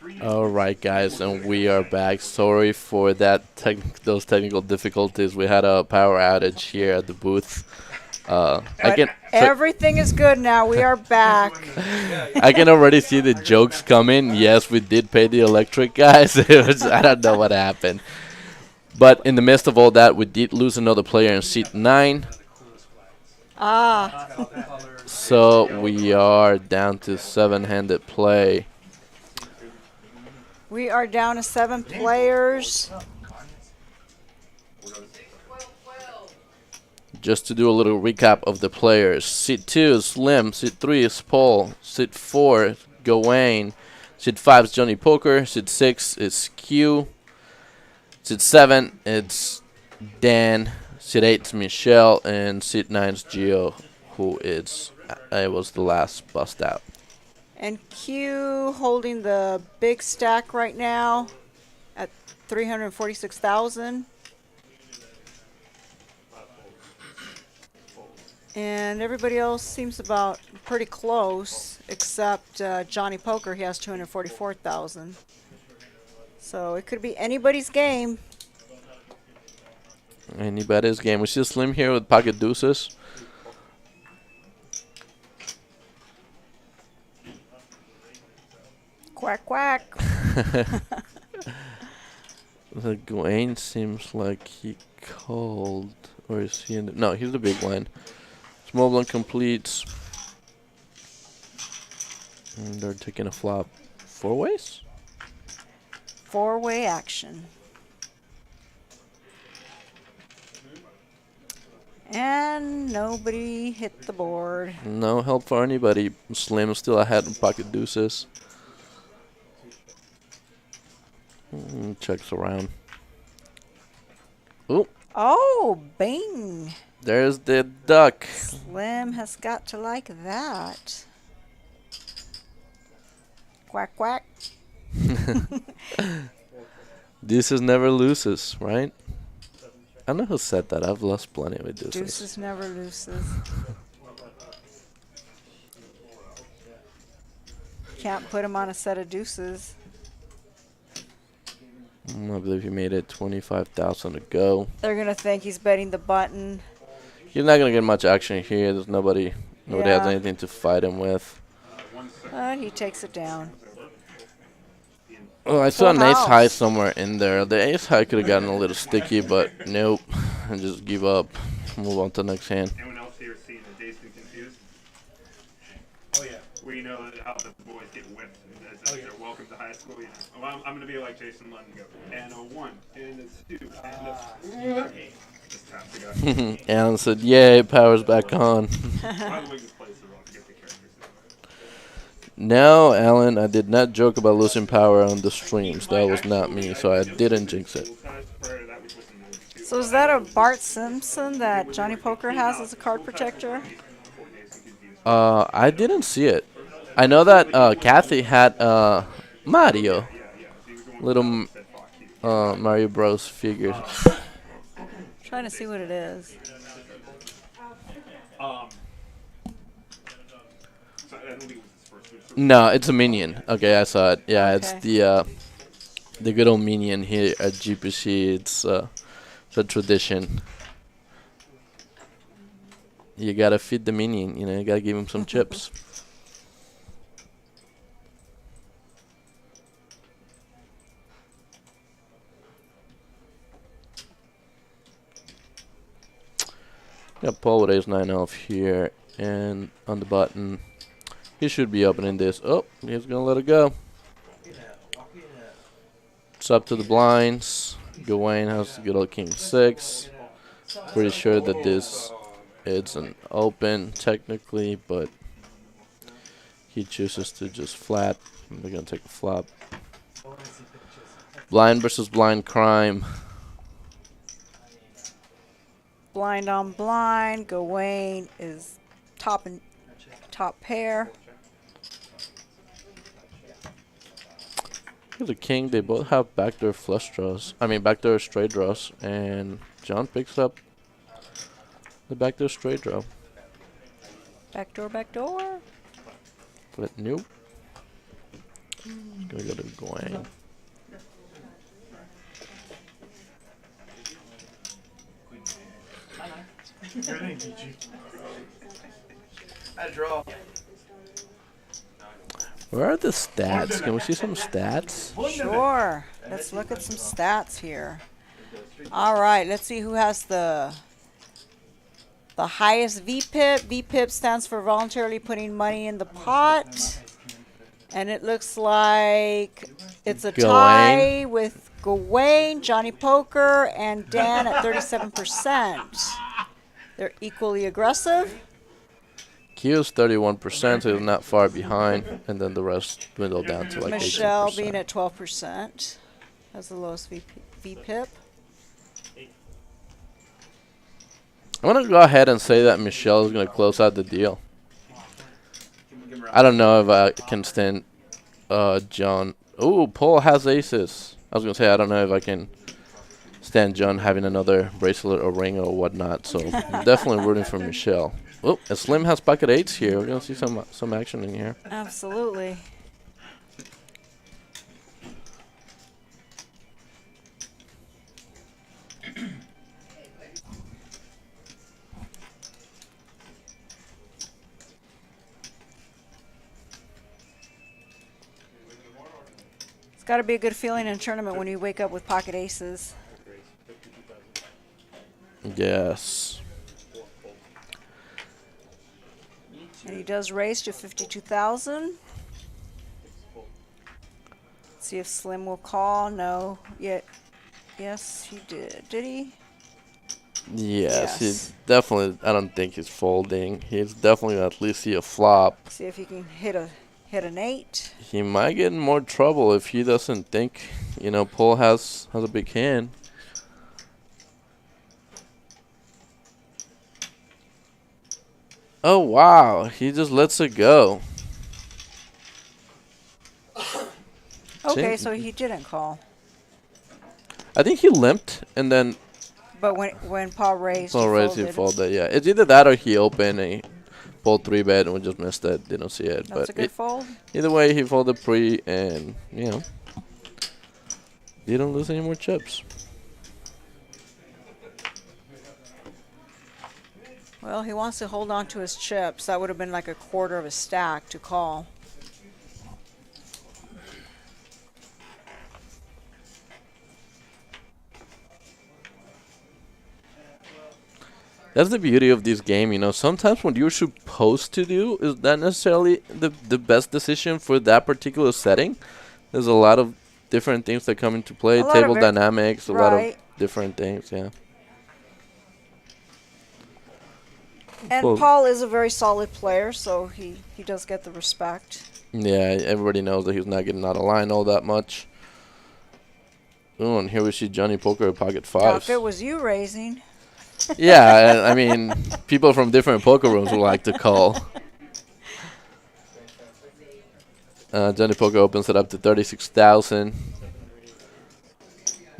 Alright guys, and we are back. Sorry for those technical difficulties. We had a power outage here at the booth. But everything is good now. We are back. I can already see the jokes coming. Yes, we did pay the electric guys. I don't know what happened. But in the midst of all that, we did lose another player in seat 9. Ah. So we are down to 7-handed play. We are down to 7 players. Just to do a little recap of the players. Seat 2 is Slim. Seat 3 is Paul. Seat 4 is Gawain. Seat 5 is Johnny Poker. Seat 6 is Q. Seat 7 it's Dan. Seat 8 is Michelle. And Seat 9 is Gio, who was the last bust out. And Q holding the big stack right now at 346,000. And everybody else seems about pretty close, except Johnny Poker. He has 244,000. So it could be anybody's game. Anybody's game. We see Slim here with pocket deuces. Quack, quack. The Gawain seems like he called. Or is he in the... No, he's the big blind. Small blind completes. And they're taking a flop 4 ways? 4-way action. And nobody hit the board. No help for anybody. Slim still ahead in pocket deuces. Checks around. Ooh. Oh, bing. There's the duck. Slim has got to like that. Quack, quack. Deuces never loses, right? I don't know who said that. I've lost plenty with deuces. Deuces never loses. Can't put him on a set of deuces. I believe he made it 25,000 to go. They're going to think he's betting the button. He's not going to get much action here. There's nobody has anything to fight him with. But he takes it down. Oh, I saw an ace high somewhere in there. The ace high could have gotten a little sticky, but nope. I just give up. Move on to the next hand. Anyone else here seen the Jason confused? Oh yeah. We know how the boys get whipped as they're welcome to high school. You know. Well, I'm gonna be like Jason London, go and a 1 and a 2 and a. Just tap the guy. Alan said, "Yay, power's back on." By the way, this place is wrong to get the characters. No, Alan, I did not joke about losing power on the streams. That was not me, so I didn't jinx it. So is that a Bart Simpson that Johnny Poker has as a card protector? I didn't see it. I know that Kathy had Mario, little Mario Bros figures. Trying to see what it is. No, it's a minion. Okay, I saw it. Yeah, Okay. it's the good old minion here at GPC. It's a tradition. You gotta feed the minion. You know, you gotta give him some chips. Got Paul with ace 9 off here, and on the button. He should be opening this. Oh, he's gonna let it go. It's up to the blinds. Gawain has the good old king 6. Pretty sure that this is an open technically, but he chooses to just flat. They're gonna take a flop. Blind versus blind crime. Blind on blind. Gawain is top pair. Here's a king. They both have backdoor flush draws. I mean, backdoor straight draws. And John picks up the backdoor straight draw. Backdoor, backdoor. But nope. Gonna go to Gawain. I draw. Where are the stats? Can we see some stats? Sure. Let's look at some stats here. All right, let's see who has the highest VPIP. VPIP stands for voluntarily putting money in the pot. And it looks like it's a tie with Gawain, Johnny Poker, and Dan at 37%. They're equally aggressive. Q's 31%, so he's not far behind, and then the rest dwindled down to like Michelle 18%. being at 12% has the lowest VPIP. I'm gonna go ahead and say that Michelle is gonna close out the deal. I don't know if I can stand John. Ooh, Paul has aces. I was gonna say I don't know if I can stand John having another bracelet or ring or whatnot. So I'm definitely rooting for Michelle. Oh, and Slim has pocket eights here. We're gonna see some action in here. Absolutely. It's got to be a good feeling in a tournament when you wake up with pocket aces. Yes. And he does raise to 52,000. See if Slim will call. No. Yet. Yes, he did. Did he? Yes, Yes. he definitely. I don't think he's folding. He's definitely gonna at least see a flop. See if he can hit an 8. He might get in more trouble if he doesn't think, Paul has a big hand. Oh, wow. He just lets it go. Okay, See? so he didn't call. I think he limped, and then But when Paul raised, he folded. Yeah, it's either that or he opened and he pulled 3-bet and we just missed it. Didn't see it. That's a good fold. Either way, he folded pre and, didn't lose any more chips. Well, he wants to hold on to his chips. That would have been like a quarter of a stack to call. That's the beauty of this game, Sometimes what you're supposed to do is not necessarily the best decision for that particular setting. There's a lot of different things that come into play. Table dynamics, a lot of different things, yeah. And Well, Paul is a very solid player, so he does get the respect. yeah, everybody knows that he's not getting out of line all that much. Oh, and here we see Johnny Poker at pocket Now, fives. if it was you raising. Yeah, I mean, people from different poker rooms would like to call. Johnny Poker opens it up to 36,000.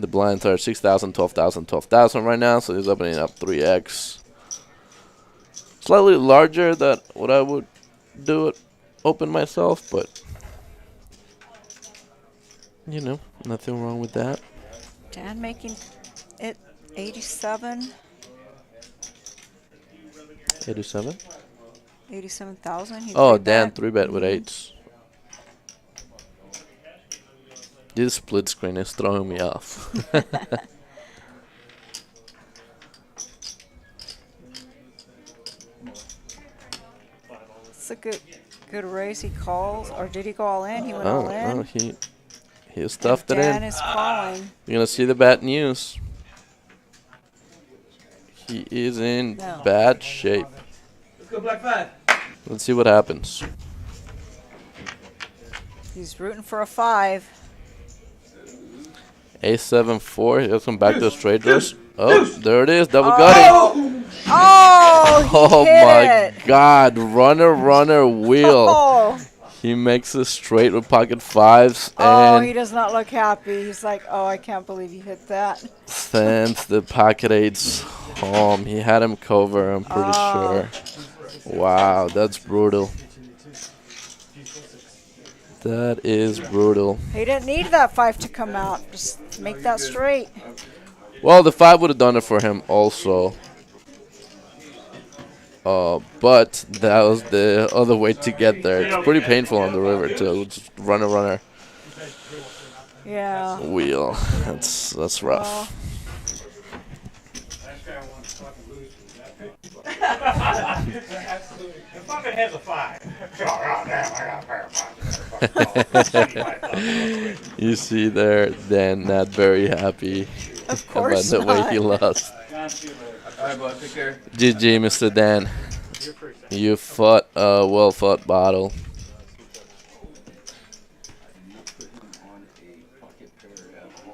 The blinds are 6,000, 12,000, 12,000 right now, so he's opening up 3x. Slightly larger than what I would do it open myself, but nothing wrong with that. Dan making it 87. 87? 87,000. Oh, Dan 3-bet with 8s. This split screen is throwing me off. It's a good raise. He calls, or did he go all in? He went all in. He stuffed it Dan in. is calling. You're gonna see the bad news. He is in bad shape. Let's go black 5. Let's see what happens. He's rooting for a 5. A7-4. He has come back to straight draws. Oh, there it is. Double gutting. Oh, he hit my it. God. Runner, wheel. Oh. He makes it straight with pocket 5s. Oh, And he does not look happy. He's like, oh, I can't believe you hit that. sends the pocket 8s home. He had him cover, I'm pretty sure. Wow, that's brutal. That is brutal. He didn't need that 5 to come out. Just make that straight. Well, the 5 would have done it for him also. But that was the other way to get there. It's pretty painful on the river too. Just runner. Yeah. Wheel. That's rough. Fucking has a 5. You see there, Dan not very happy Of about course the way not. he lost. Alright, bud, take care. GG, Mr. Dan. You fought a well-fought battle.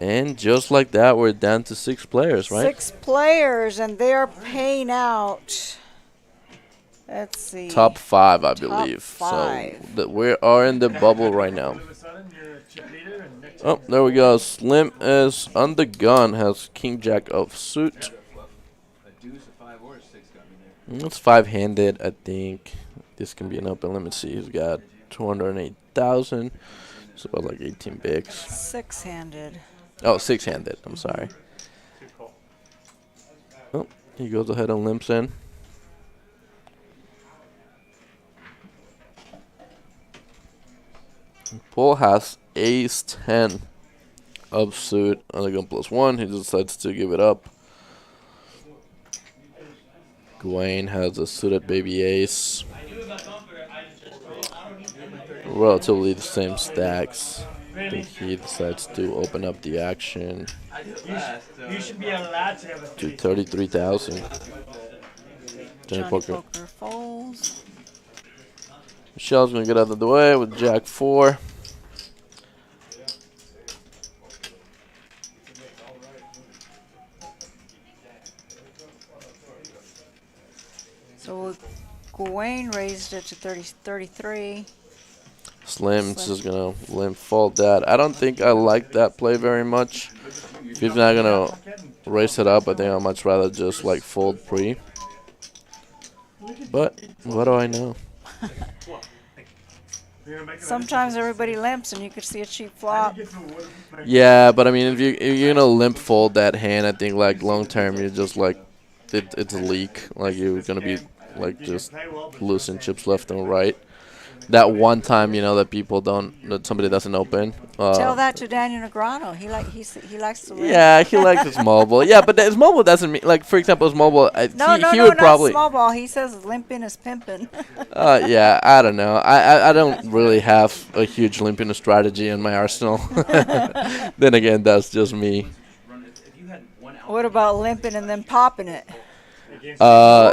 And just like that, we're down to 6 players, right? 6 players, and they are paying out. Let's see. Top 5, I believe. 5. So we are in the bubble right now. Oh, there we go. Slim is on the gun, has King Jack of suit. It's 5-handed, I think. This can be an open. Let me see. He's got 208,000. It's about like 18 bigs. 6-handed. Oh, 6-handed. I'm sorry. Oh, he goes ahead and limps in. Paul has ace 10 of suit on the gun +1. He decides to give it up. Gawain has a suited baby ace. Relatively the same stacks. I think he decides to open up the action You should be allowed to have a to 33,000. Johnny Poker. Folds. Michelle's gonna get out of the way with Jack 4. So Gawain raised it to 33. Slim's just gonna limp fold that. I don't think I like that play very much. If he's not gonna raise it up, I think I'd much rather just like fold pre. But what do I know? Sometimes everybody limps and you could see a cheap flop. Yeah, but I mean, if you're gonna limp fold that hand, I think like long term you're just like it's a leak. Like you're gonna be like just losing chips left and right. That one time, you know, that somebody doesn't open. Tell that to Daniel Negreanu. He likes to limp. Yeah, he likes his mobile. Yeah, but his mobile doesn't mean, like, for example, his mobile, No, he would not probably. small ball. He says limping is pimping. Yeah, I don't know. I don't really have a huge limping strategy in my arsenal. Then again, that's just me. What about limping and then popping it? Yeah,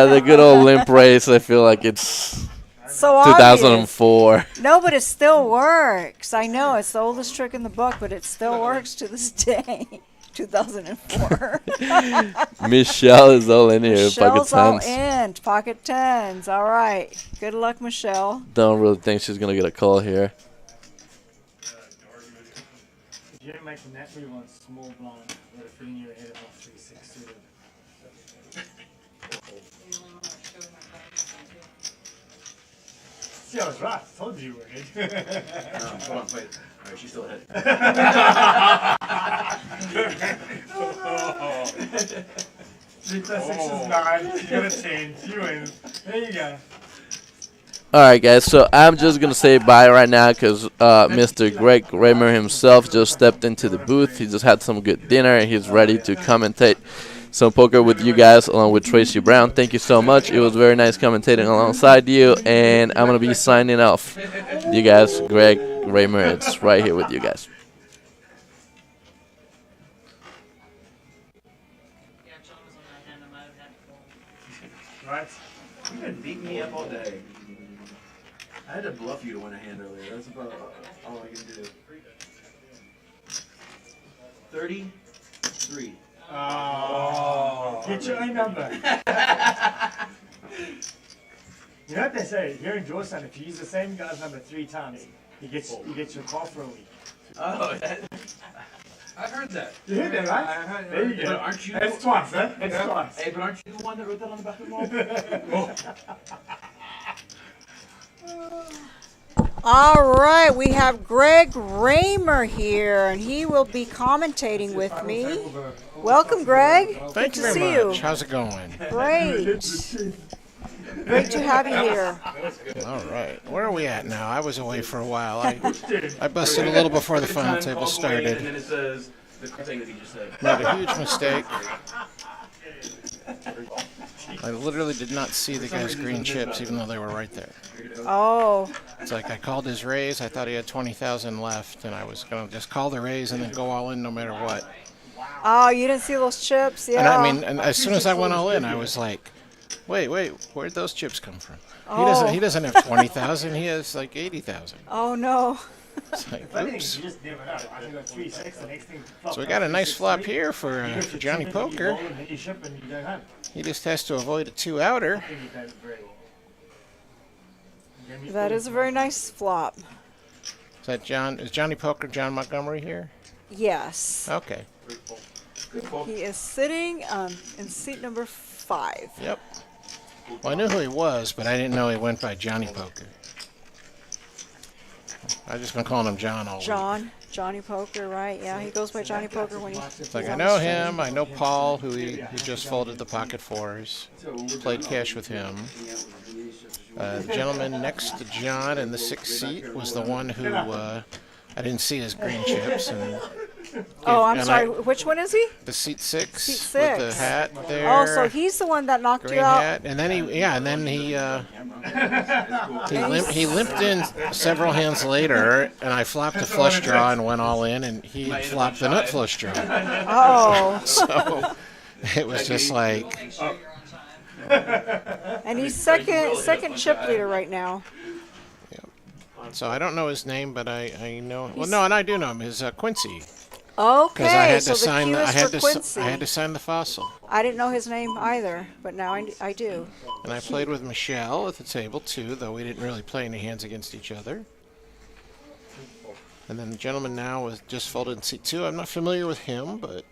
the good old limp race. I feel like it's So obvious. 2004. No, but it still works. I know it's the oldest trick in the book, but it still works to this day. 2004. Michelle is all in here. Michelle's Pocket all tens. in. Pocket tens. All right. Good luck, Michelle. Don't really think she's gonna get a call here. If you make the net, we want small blind. Let it fit in your head of 3-6 suited. See, I was right. I told you you were good. Hold on, wait. Alright, she's still ahead. 3 plus 6 is 9. You got a 10. You win. There you go. Alright guys, so I'm just going to say bye right now because Mr. Greg Raymer himself just stepped into the booth. He just had some good dinner and he's ready to commentate some poker with you guys along with Tracy Brown. Thank you so much. It was very nice commentating alongside you, and I'm going to be signing off. You guys, Greg Raymer, it's right here with you guys. Right? You've been beating me up all day. I had to bluff you to win a hand earlier. That's about all I can do. 33. Oh. Get your own number. You know what they say? Here in Georgetown, if you use the same guy's number 3 times, you get your call for a week. Oh, I heard that. You heard that, right? I heard There you go. But aren't you? That's twice, huh? That's twice. Hey, but aren't you the one that wrote that on the back of the wall? All right, we have Greg Raymer here, and he will be commentating with me. Welcome, Greg. Thank Good you to see very much. you. How's it going? Great. Great to have you here. All right. Where are we at now? I was away for a while. I busted a little before the final table And started. then it says the thing that he just said. Made a huge mistake. I literally did not see the guy's green chips, even though they were right there. Oh, It's like I called his raise. I thought he had 20,000 left, and I was going to just call the raise and then go all in no matter what. oh, you didn't see those chips? Yeah. And I mean, and as soon as I went all in, I was like, wait, where'd those chips come from? He doesn't have 20,000. He has like 80,000. Oh no. It's like, I think oops. you just never know. I think that's 3-6. The next thing. So we got a nice flop here for Johnny Poker. You ship and you don't have. He just has to avoid a 2-outer. I think you don't very well. That is a very nice flop. Is that John? Is Johnny Poker John Montgomery here? Yes. Okay. He is sitting in seat number 5. Yep. Well, I knew who he was, but I didn't know he went by Johnny Poker. I just been calling him John all week. Johnny Poker, right? Yeah, he goes by Johnny Poker when he. It's like I know him. I know Paul, who just folded the pocket fours. Played cash with him. The gentleman next to John in the 6th seat was the one who I didn't see his green chips. And Oh, I'm and sorry. Which one is he? the seat 6 Seat with the 6. hat there. Oh, so he's the one that knocked green you out. hat, and then he limped in several hands later, and I flopped a flush draw and went all in, and he flopped the nut flush draw. Oh, So it was just like, and he's second chip leader right now. so I don't know his name, but I know. Well, no, and I do know him. His Quincy, because Okay, I had so to sign. the cue I is had for to. Quincy. I had to sign the fossil. I didn't know his name either, but now I do. And I played with Michelle at the table too, though we didn't really play any hands against each other. And then the gentleman now was just folded in seat 2. I'm not familiar with him, but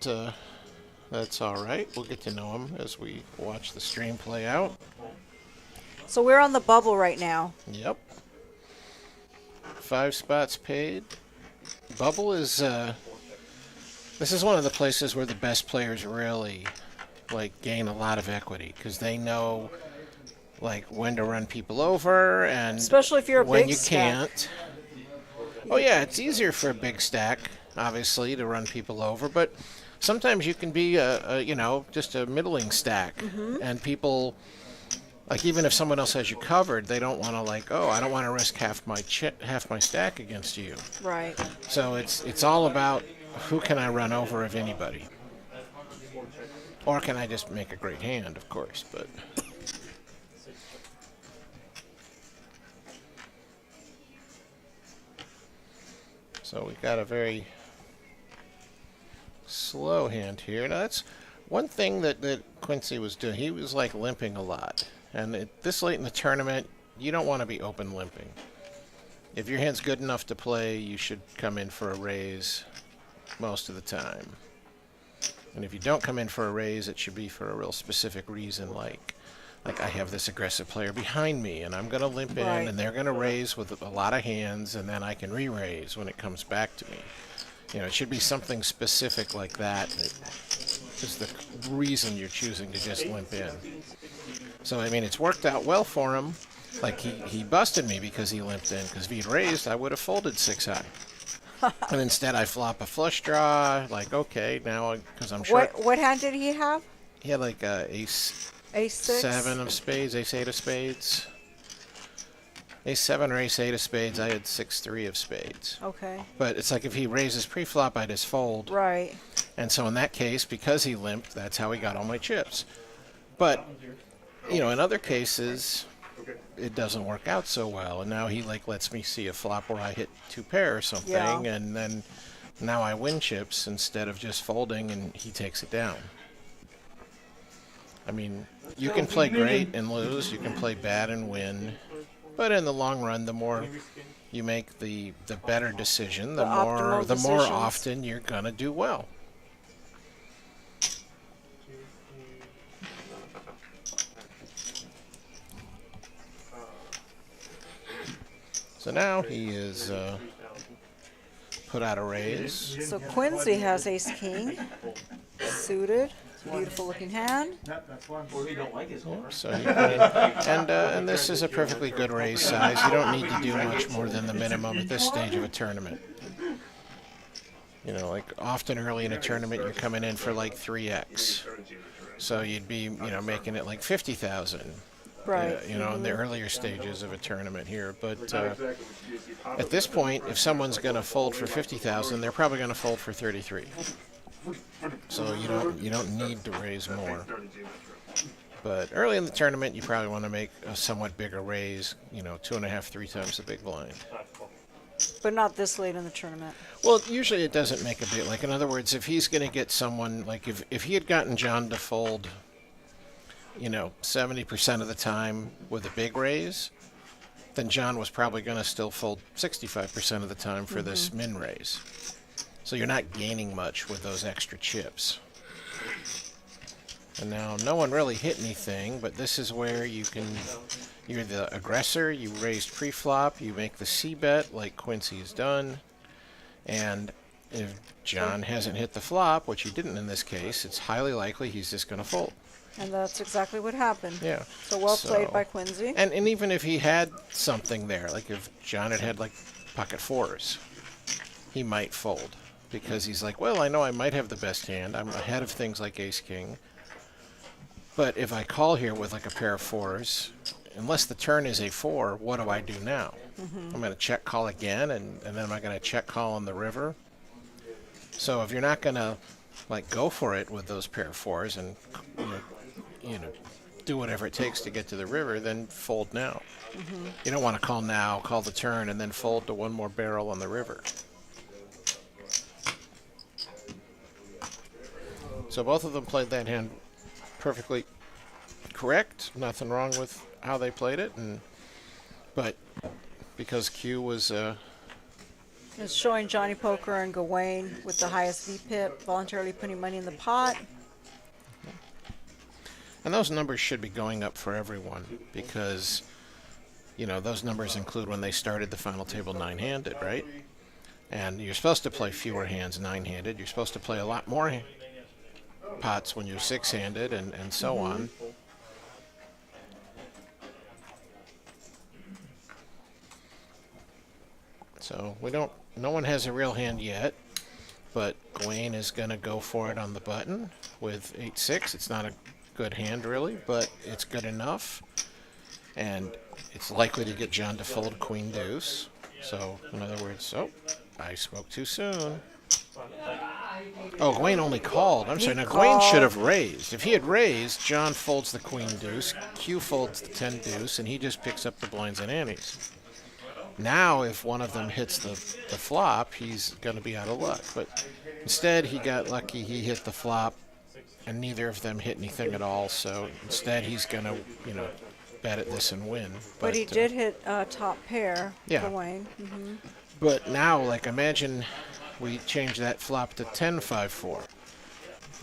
that's all right. We'll get to know him as we watch the stream play out. So we're on the bubble right now. Yep. 5 spots paid. Bubble is this is one of the places where the best players really gain a lot of equity, because they know when to run people over, and Especially if you're a when big you stack. can't. Oh yeah, it's easier for a big stack, obviously, to run people over, but sometimes you can be just a middling stack, and people, even if someone else has you covered, they don't want to I don't want to risk half my stack against you. Right. So it's all about who can I run over, if anybody, or can I just make a great hand, of course, but. So we got a very slow hand here. Now that's one thing that Quincy was doing. He was limping a lot. And this late in the tournament, you don't want to be open limping. If your hand's good enough to play, you should come in for a raise most of the time. And if you don't come in for a raise, it should be for a real specific reason, like I have this aggressive player behind me, and I'm going to limp in, Right. and they're going to raise with a lot of hands, and then I can re-raise when it comes back to me. It should be something specific like that is the reason you're choosing to just limp in. So, it's worked out well for him. He busted me because he limped in, because if he'd raised, I would have folded 6 high. And instead I flop a flush draw, okay, now, because I'm short. What hand did he have? He had ace Ace 6? 7 of spades, ace 8 of spades. Ace 7 or ace 8 of spades, I had 6-3 of spades. Okay. But it's if he raises pre-flop, I just fold. Right. And so in that case, because he limped, that's how he got all my chips. But, in other cases, it doesn't work out so well. And now he lets me see a flop where I hit 2 pair or something, Yeah. and then now I win chips instead of just folding, and he takes it down. You can play great and lose, you can play bad and win, but in the long run, the more you make the better decision, the more optimal decisions. often you're gonna do well. So now he is put out a raise. So Quincy has ace king suited. Beautiful looking hand. Yep, that's one. Or he don't like his horse. So he put in, and this is a perfectly good raise size. You don't need to do much more than the minimum at this stage of a tournament. You know, like often early in a tournament, you're coming in for like 3x. So you'd be, making it like 50,000. Right. In the earlier stages of a tournament here. But at this point, if someone's going to fold for 50,000, they're probably going to fold for 33. So you don't need to raise more. But early in the tournament, you probably want to make a somewhat bigger raise. 2.5, 3 times the big blind. But not this late in the tournament. Well, usually it doesn't make a big. Like in other words, if he's going to get someone like if he had gotten John to fold, 70% of the time with a big raise, then John was probably going to still fold 65% of the time for this min raise. So you're not gaining much with those extra chips. And now no one really hit anything, but this is where you're the aggressor, you raised pre-flop, you make the C-bet like Quincy's done, and if John hasn't hit the flop, which he didn't in this case, it's highly likely he's just going to fold. And that's exactly what happened. Yeah. So well played by Quincy. And even if he had something there, like if John had like pocket fours, he might fold. Because he's like, well, I know I might have the best hand. I'm ahead of things like ace-king. But if I call here with like a pair of fours, unless the turn is a 4, what do I do now? I'm going to check call again, and then am I going to check call on the river? So if you're not going to like go for it with those pair of fours and do whatever it takes to get to the river, then fold now. You don't want to call now, call the turn, and then fold to one more barrel on the river. So both of them played that hand perfectly correct. Nothing wrong with how they played it, but because Q was It's showing Johnny Poker and Gawain with the highest VPIP voluntarily putting money in the pot. and those numbers should be going up for everyone because those numbers include when they started the final table 9-handed, right? And you're supposed to play fewer hands 9-handed. You're supposed to play a lot more pots when you're 6-handed and so on. So no one has a real hand yet, but Gawain is going to go for it on the button with 8-6. It's not a good hand really, but it's good enough. And it's likely to get John to fold queen deuce. So in other words, I spoke too soon. Oh, Gawain only called. I'm sorry. Now, Gawain should have raised. If he had raised, John folds the queen deuce, Q folds the 10 deuce, and he just picks up the blinds and antes. Now, if one of them hits the flop, he's going to be out of luck. But instead, he got lucky. He hit the flop, and neither of them hit anything at all. So instead, he's going to, bet at this and win. But he did hit top pair, yeah. Gawain. But now, like, imagine we change that flop to 10-5-4.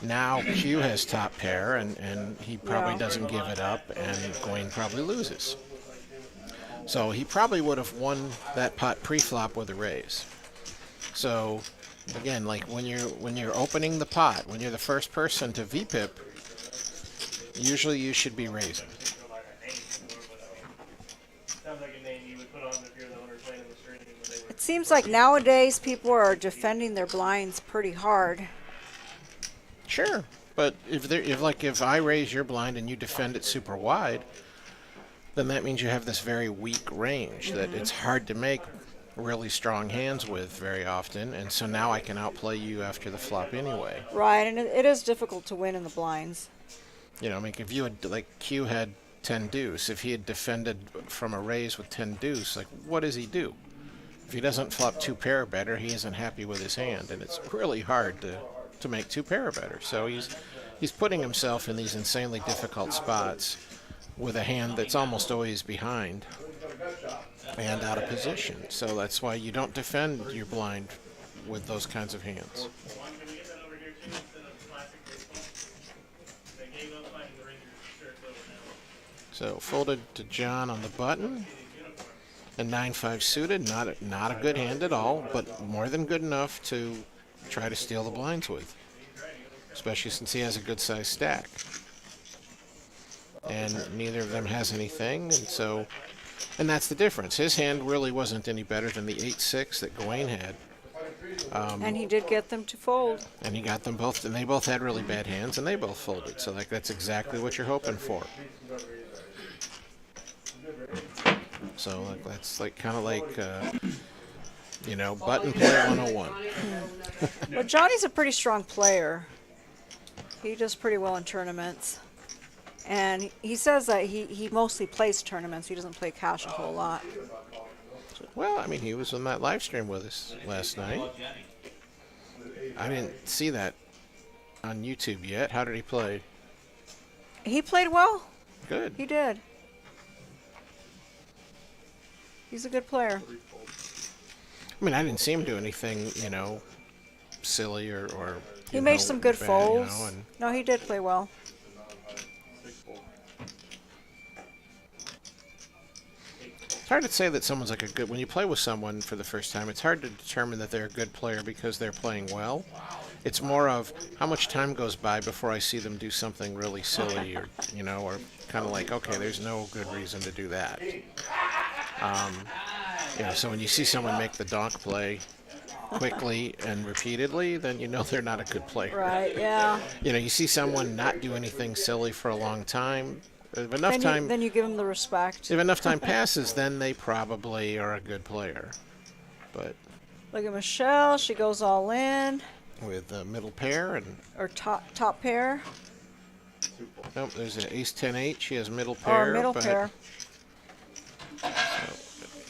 Now Q has top pair, and he probably doesn't give it up, and Gawain probably loses. So he probably would have won that pot pre-flop with a raise. So again, like when you're opening the pot, when you're the first person to VPIP, usually you should be raising. It seems like nowadays people are defending their blinds pretty hard. Sure, but if I raise your blind and you defend it super wide, then that means you have this very weak range that it's hard to make really strong hands with very often, and so now I can outplay you after the flop anyway. Right, and it is difficult to win in the blinds. If you had, like, Q had 10 deuce, if he had defended from a raise with 10 deuce, like, what does he do? If he doesn't flop 2 pair or better, he isn't happy with his hand, and it's really hard to make 2 pair or better. So he's putting himself in these insanely difficult spots with a hand that's almost always behind and out of position. So that's why you don't defend your blind with those kinds of hands. So folded to John on the button. And 9-5 suited, not a good hand at all, but more than good enough to try to steal the blinds with, especially since he has a good-sized stack. And neither of them has anything, and that's the difference. His hand really wasn't any better than the 8-6 that Gawain had. And he did get them to fold. And he got them both, and they both had really bad hands, and they both folded. So that's exactly what you're hoping for. So that's kind of like button play 101. Well, Johnny's a pretty strong player. He does pretty well in tournaments. And he says that he mostly plays tournaments. He doesn't play cash a whole lot. Well, I mean, he was on that live stream with us last night. I didn't see that on YouTube yet. How did he play? He played well. Good. He did. He's a good player. I mean, I didn't see him do anything, silly or He made some good bad, folds. No, he did play well. It's hard to say that someone's like a good... When you play with someone for the first time, it's hard to determine that they're a good player because they're playing well. It's more of how much time goes by before I see them do something really silly or kind of like, okay, there's no good reason to do that. So when you see someone make the donk play quickly and repeatedly, then you know they're not a good player. Right, yeah. You see someone not do anything silly for a long time. If enough Then you give them the respect. If enough time passes, then they probably are a good player. But Look at Michelle. She goes all in. with the middle pair Or top pair. nope, there's an ace 10-8. She has middle Or pair. middle but pair.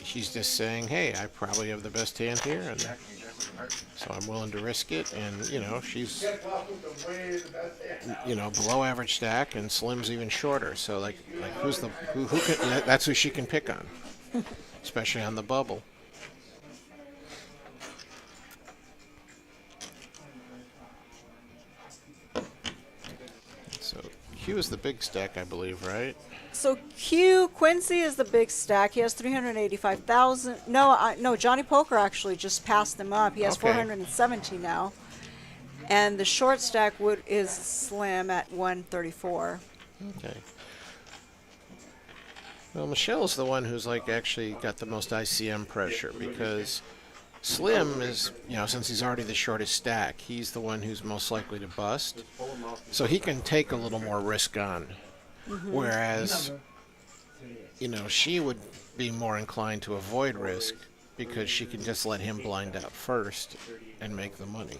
she's just saying, hey, I probably have the best hand here, and so I'm willing to risk it. And she's below average stack, and Slim's even shorter. So like who's the who can, that's who she can pick on, especially on the bubble. So Q is the big stack, I believe, right? So Quincy is the big stack. He has 385,000. No, Johnny Poker actually just passed him up. He has Okay. 470 now. And the short stack is Slim at 134. Okay. Well, Michelle's the one who's actually got the most ICM pressure because Slim is, since he's already the shortest stack, he's the one who's most likely to bust. So he can take a little more risk on. Whereas, she would be more inclined to avoid risk because she can just let him blind out first and make the money.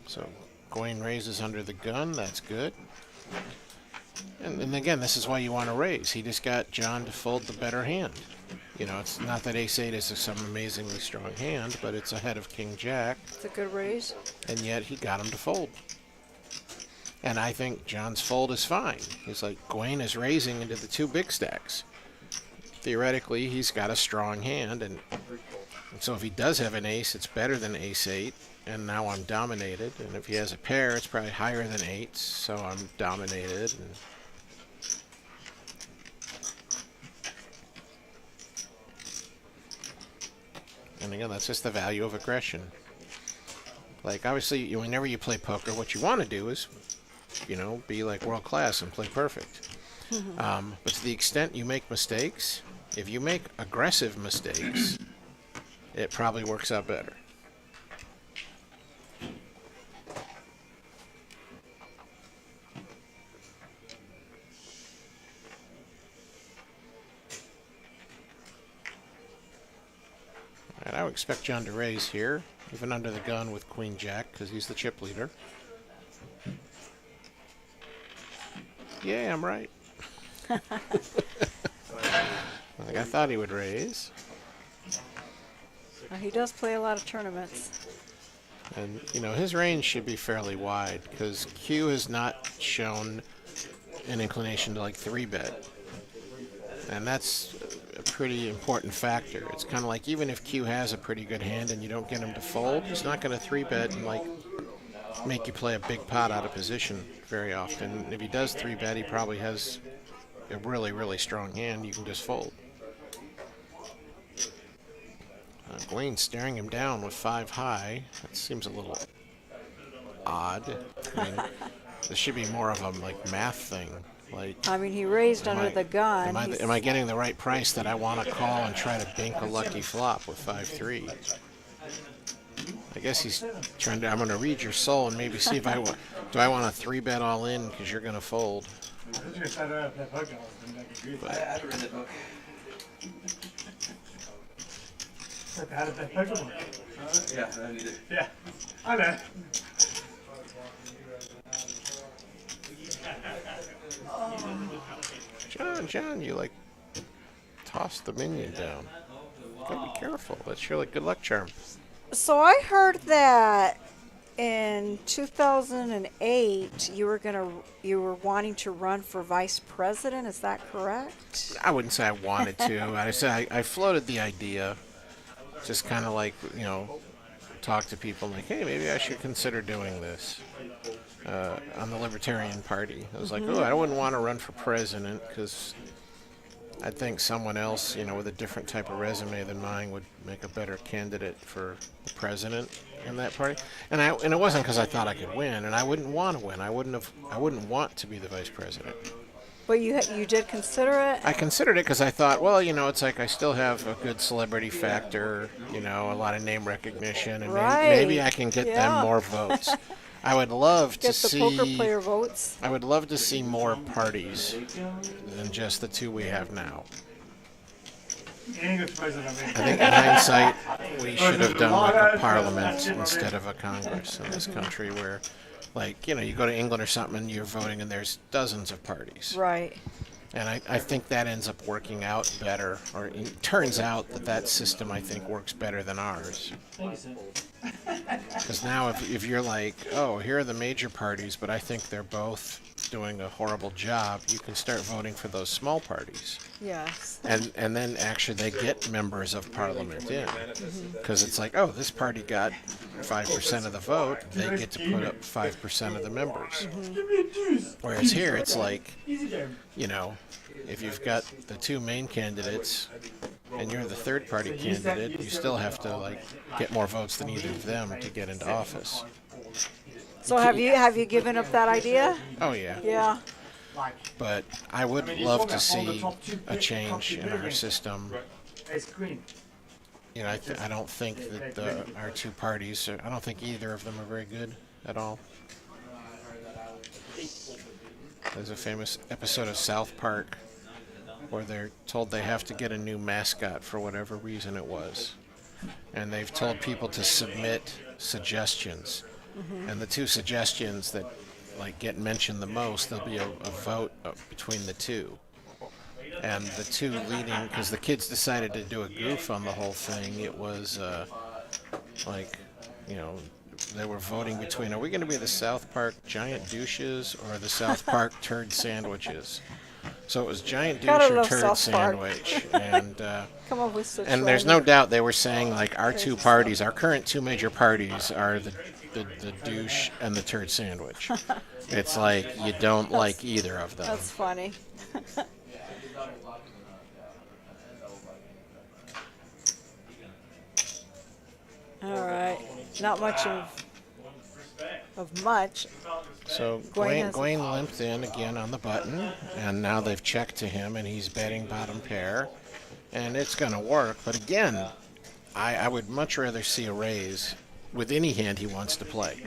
So Gawain raises under the gun. That's good. And again, this is why you want to raise. He just got John to fold the better hand. It's not that ace-8 is some amazingly strong hand, but it's ahead of king-jack. It's a good raise. And yet he got him to fold. And I think John's fold is fine. He's like, Gawain is raising into the two big stacks. Theoretically, he's got a strong hand, and so if he does have an ace, it's better than ace-8, and now I'm dominated. And if he has a pair, it's probably higher than 8, so I'm dominated. And again, that's just the value of aggression. Obviously, whenever you play poker, what you want to do is be like world class and play perfect. But to the extent you make mistakes, if you make aggressive mistakes, it probably works out better. And I would expect John to raise here, even under the gun with Queen Jack, because he's the chip leader. Yeah, I'm right. I thought he would raise. He does play a lot of tournaments. And, his range should be fairly wide, because Q has not shown an inclination to 3-bet. And that's a pretty important factor. It's kind of like even if Q has a pretty good hand and you don't get him to fold, he's not going to 3-bet and make you play a big pot out of position very often. If he does 3-bet, he probably has a really, really strong hand, you can just fold. Gawaine's staring him down with 5 high. That seems a little odd. I mean, this should be more of a like math thing. Like, I mean, he raised under the gun. am I getting the right price that I want to call and try to bank a lucky flop with 5-3? I guess he's trying to. I'm going to read your soul and maybe see if I want. Do I want to 3-bet all in because you're going to fold? I'd read that book. How did that Pokemon? Yeah, I need it. Yeah, I know. John, you like tossed the minion down. Gotta be careful. That's your like good luck charm. So I heard that in 2008 you were wanting to run for vice president. Is that correct? I wouldn't say I wanted to. I said I floated the idea, just kind of like talk to people like, hey, maybe I should consider doing this on the Libertarian Party. I was like, oh, I wouldn't want to run for president because I think someone else, with a different type of resume than mine would make a better candidate for the president in that party. And it wasn't because I thought I could win, and I wouldn't want to win. I wouldn't want to be the vice president. But you did consider it? I considered it because I thought, well, it's like I still have a good celebrity factor, a lot of name recognition, and maybe I can get them more votes. I would love to see poker player votes. I would love to see more parties than just the 2 we have now. English president. I think in hindsight, we should have done like a parliament instead of a Congress in this country where, like, you go to England or something and you're voting and there's dozens of parties. Right. And I think that ends up working out better, or it turns out that system, I think, works better than ours. Because now if you're like, oh, here are the major parties, but I think they're both doing a horrible job, you can start voting for those small parties. Yes. And then actually they get members of parliament in. Because it's like, oh, this party got 5% of the vote, they get to put up 5% of the members. Whereas here it's like, if you've got the 2 main candidates and you're the third party candidate, you still have to like get more votes than either of them to get into office. So have you given up that idea? Oh yeah. Yeah. But I would love to see a change in our system. I don't think that our 2 parties, I don't think either of them are very good at all. There's a famous episode of South Park where they're told they have to get a new mascot for whatever reason it was. And they've told people to submit suggestions. And the 2 suggestions that like get mentioned the most, there'll be a vote between the 2. And the 2 leading, because the kids decided to do a goof on the whole thing, it was they were voting between, are we going to be the South Park giant douches or the South Park turd sandwiches? So it was giant douche or turd sandwich. And Come up with such and there's no doubt they were saying like our 2 parties, our current 2 major parties are the douche and the turd sandwich. It's like you don't like either of them. That's funny. All right. Not much of much. So Gawain limped in again on the button, and now they've checked to him, and he's betting bottom pair, and it's going to work. But again, I would much rather see a raise with any hand he wants to play.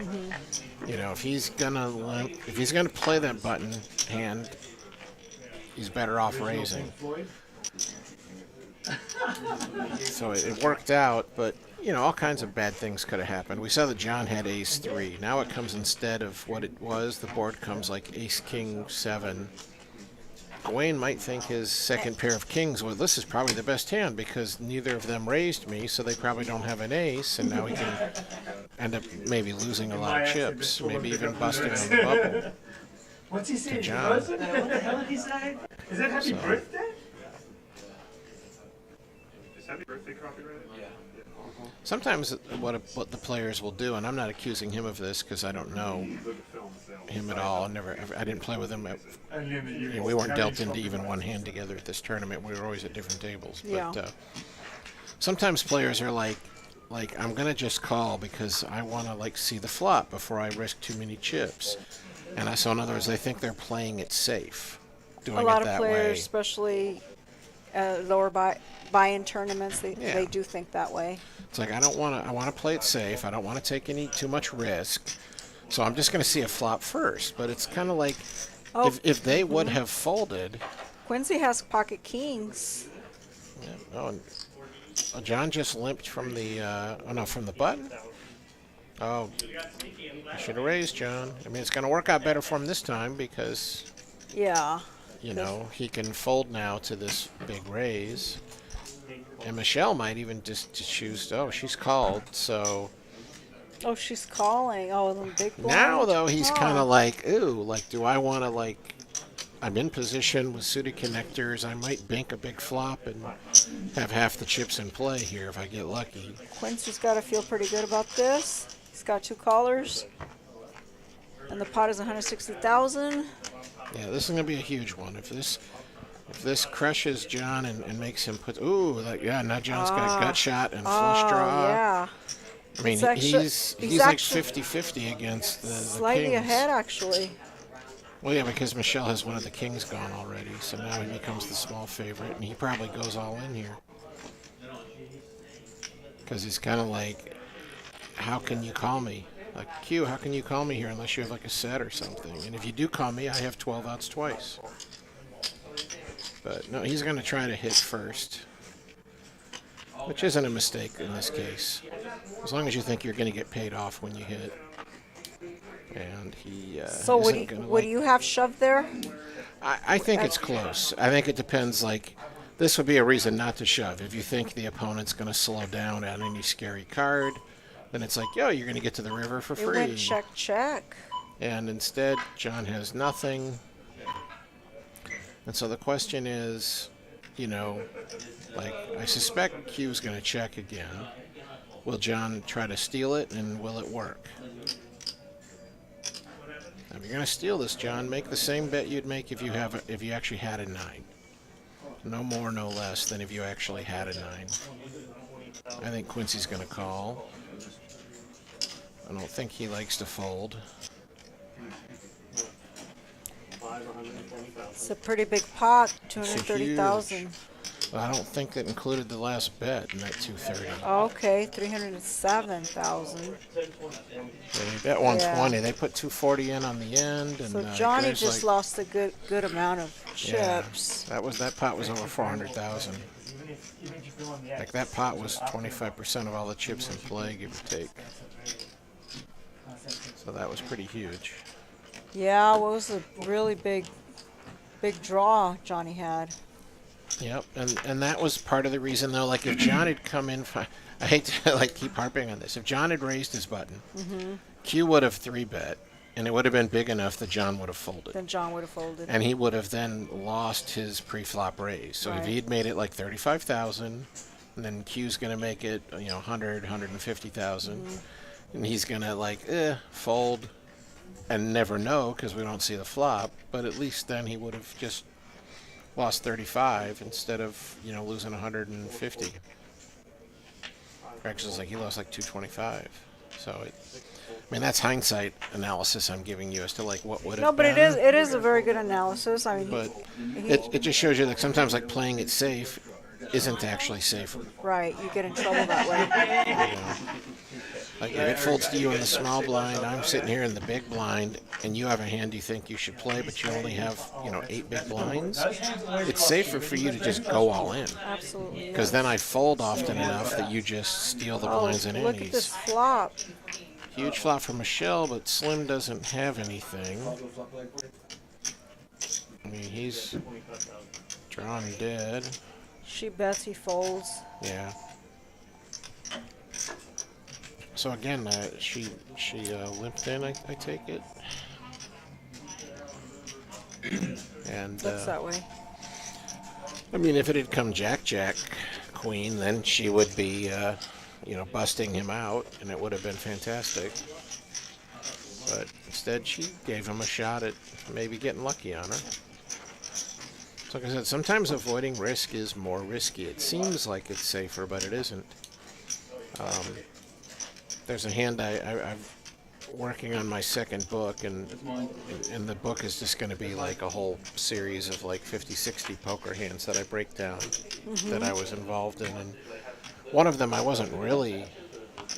If he's gonna play that button hand, he's better off raising. So it worked out, but all kinds of bad things could have happened. We saw that John had ace 3. Now it comes instead of what it was. The board comes like ace king 7. Gawain might think his second pair of kings, well, this is probably the best hand because neither of them raised me, so they probably don't have an ace, and now he can end up maybe losing a lot of chips, maybe even busting on the bubble. What's he saying? John. What the hell did he say? Is that happy birthday? Is happy birthday copyrighted? Yeah. sometimes what the players will do, and I'm not accusing him of this because I don't know him at all. I didn't play with him. We weren't dealt into even one hand together at this tournament. We were always at different tables. Yeah. But sometimes players are like I'm gonna just call because I want to see the flop before I risk too many chips. And so in other words, they think they're playing it safe, doing A lot it of that players, way. especially lower buy-in tournaments, they do think that way. It's like I want to play it safe. I don't want to take too much risk. So I'm just going to see a flop first. But it's kind of like if they would have folded. Quincy has pocket kings. Yeah, John just limped from the from the button. Oh, I should have raised John. I mean, it's going to work out better for him this time because Yeah. he can fold now to this big raise. And Michelle might even just choose. Oh, she's called. So Oh, she's calling. Oh, the big blind. now though he's Oh. kind of like, ooh, do I want to I'm in position with suited connectors. I might bank a big flop and have half the chips in play here if I get lucky. Quincy's got to feel pretty good about this. He's got 2 callers, and the pot is 160,000. Yeah, this is gonna be a huge one. If this crushes John and makes him put, now John's got gut shot and flush draw. Yeah. I mean, It's actually- he's he's like actually 50-50 against the Slightly kings. ahead, actually. Well, yeah, because Michelle has one of the kings gone already, so now he becomes the small favorite, and he probably goes all in here. Because he's kind of like, how can you call me? Like, Q, how can you call me here unless you have a set or something? And if you do call me, I have 12 outs twice. But no, he's going to try to hit first, which isn't a mistake in this case, as long as you think you're going to get paid off when you hit. And he So would you have shoved there? I think it's close. I think it depends. This would be a reason not to shove. If you think the opponent's going to slow down at any scary card, then it's like, you're going to get to the river for It free. went check, check. And instead, John has nothing. And so the question is, I suspect Q's going to check again. Will John try to steal it, and will it work? If you're going to steal this, John, make the same bet you'd make if you actually had a 9. No more, no less than if you actually had a 9. I think Quincy's going to call. I don't think he likes to fold. It's a pretty big pot, It's a 230,000. huge- I don't think that included the last bet in that 230. Okay, 307,000. They bet 120. They put 240 in on the end, and So Johnny guys just lost a good amount of Yeah, chips. that pot was over 400,000. Even if you feel on the X. That pot was 25% of all the chips in play, give or take. So that was pretty huge. Yeah, well, it was a really big draw Johnny had. Yep, and that was part of the reason though. If John had come in, I hate to keep harping on this. If John had raised his button, Q would have 3-bet, and it would have been big enough that John would have folded. Then John would have folded. And he would have then lost his pre-flop raise. So if Right. he had made it 35,000, and then Q's going to make it 100, 150,000, and he's going to fold and never know because we don't see the flop. But at least then he would have just lost 35 instead of losing 150. Actually, he lost 225. So that's hindsight analysis I'm giving you as to what would have No, but been. it is a very good analysis. I mean, But he- it just shows you that sometimes playing it safe isn't actually safer. right, you get in trouble that way. If it folds to you in the small blind, I'm sitting here in the big blind, and you have a hand you think you should play, but you only have 8 big blinds. It's safer for you to just go all in, Absolutely. because then I fold often enough that you just steal the blinds and Look at this innies. flop. Huge flop for Michelle, but Slim doesn't have anything. I mean, he's drawn dead. She bets, he folds. Yeah. So again, she limped in. I take it. And Looks that way. I mean, if it had come Jack, Queen, then she would be busting him out, and it would have been fantastic. But instead, she gave him a shot at maybe getting lucky on her. So like I said, sometimes avoiding risk is more risky. It seems like it's safer, but it isn't. There's a hand I'm working on my second book, and the book is just going to be like a whole series of like 50, 60 poker hands that I break down that I was involved in. And one of them I wasn't really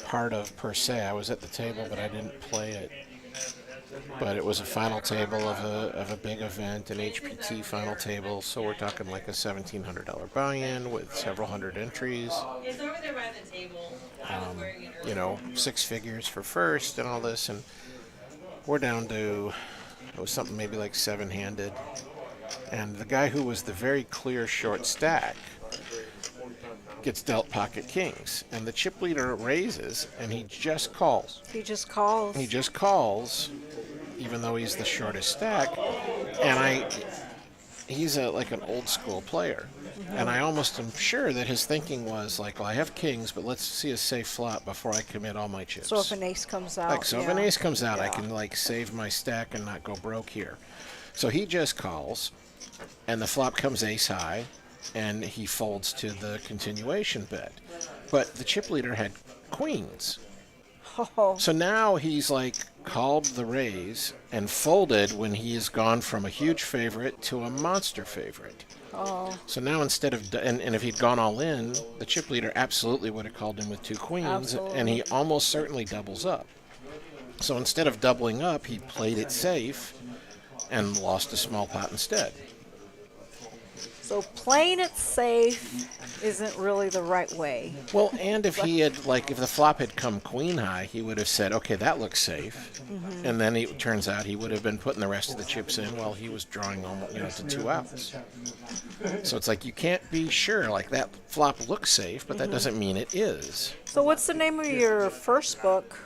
part of per se. I was at the table, but I didn't play it. But it was a final table of a big event, an HPT final table. So we're talking like a $1,700 buy-in with several hundred entries. It's over there by the table. I was wearing it earlier. 6 figures for first and all this, and we're down to it was something maybe like 7-handed. And the guy who was the very clear short stack gets dealt pocket kings, and the chip leader raises, and he just calls. He just calls. He just calls, even though he's the shortest stack, and he's like an old school player, and I almost am sure that his thinking was like, well, I have kings, but let's see a safe flop before I commit all my chips. So if an ace comes out. If an ace comes out, I can like save my stack and not go broke here. So he just calls, and the flop comes ace high, and he folds to the continuation bet. But the chip leader had queens. Oh. So now he's like called the raise and folded when he has gone from a huge favorite to a monster favorite. Oh. So now instead of, and if he'd gone all in, the chip leader absolutely would have called him with 2 queens, Absolutely. and he almost certainly doubles up. So instead of doubling up, he played it safe and lost a small pot instead. So playing it safe isn't really the right way. Well, and if he had, like, if the flop had come queen high, he would have said, okay, that looks safe. And then it turns out he would have been putting the rest of the chips in while he was drawing almost, to 2 outs. So it's like you can't be sure, like, that flop looks safe, but that doesn't mean it is. So what's the name of your first book?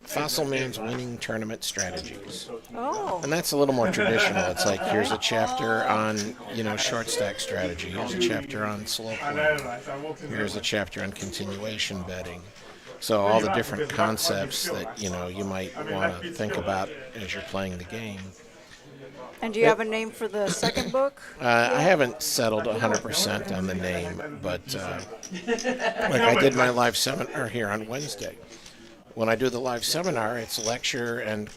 Fossil Man's Winning Tournament Strategies. Oh. And that's a little more traditional. It's like, here's a chapter on, short stack strategy. Here's a chapter on slow play. Here's a chapter on continuation betting. So all the different concepts that, you might want to think about as you're playing the game. And do you have a name for the second book? I haven't settled 100% on the name, but like I did my live seminar here on Wednesday. When I do the live seminar, it's lecture and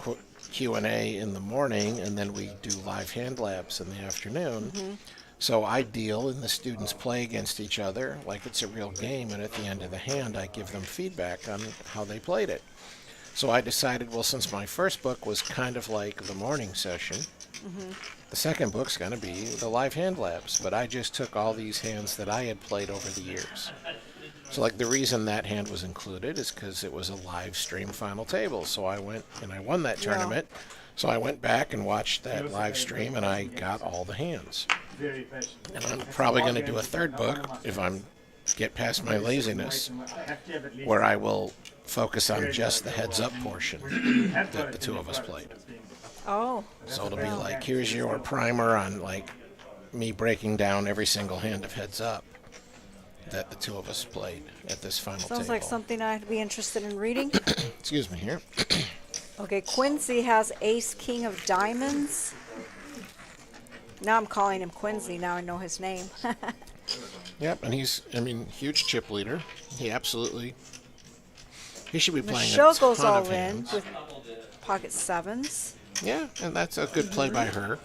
Q&A in the morning, and then we do live hand labs in the afternoon. So I deal and the students play against each other like it's a real game, and at the end of the hand, I give them feedback on how they played it. So I decided, well, since my first book was kind of like the morning session, the second book's going to be the live hand labs, but I just took all these hands that I had played over the years. So, like, the reason that hand was included is because it was a live stream final table. So I went and I won that tournament. So I went back and watched that live stream, and I got all the hands. And I'm probably going to do a third book if I'm get past my laziness, where I will focus on just the heads-up portion that the two of us played. Oh. So it'll be like, here's your primer on, like, me breaking down every single hand of heads-up that the two of us played at this final table. Sounds like something I'd be interested in reading. Excuse me here. Okay, Quincy has ace king of diamonds. Now I'm calling him Quincy. Now I know his name. Yep, and he's, huge chip leader. He should be playing Michelle a ton goes all of in hands. with pocket sevens. Yeah, and that's a good play by her.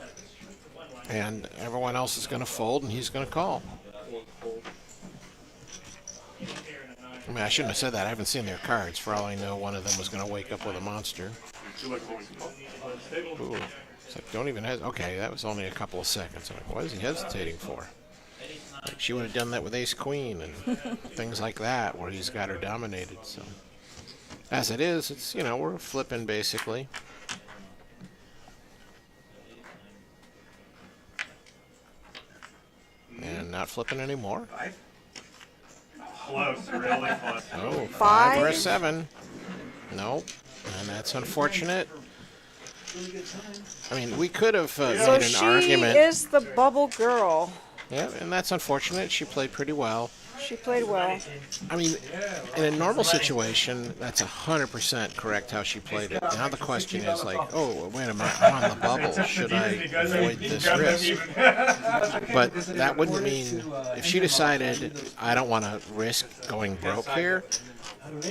And everyone else is going to fold, and he's going to call. I shouldn't have said that. I haven't seen their cards. For all I know, one of them was going to wake up with a monster. Ooh. It's like, don't even hesitate. Okay, that was only a couple of seconds. I'm like, what is he hesitating for? Like, she would have done that with ace-queen and things like that, where he's got her dominated. So, as it is, it's, we're flipping, basically. And not flipping anymore. Close, really close. Oh, 5 Five? or a 7. Nope. And that's unfortunate. We could have So made an she argument. is the bubble girl. Yeah, and that's unfortunate. She played pretty well. She played well. I mean, in a normal situation, that's 100% correct how she played it. Now the question is like, oh, wait a minute, I'm on the bubble. Should I avoid this risk? But that wouldn't mean, if she decided, I don't want to risk going broke here,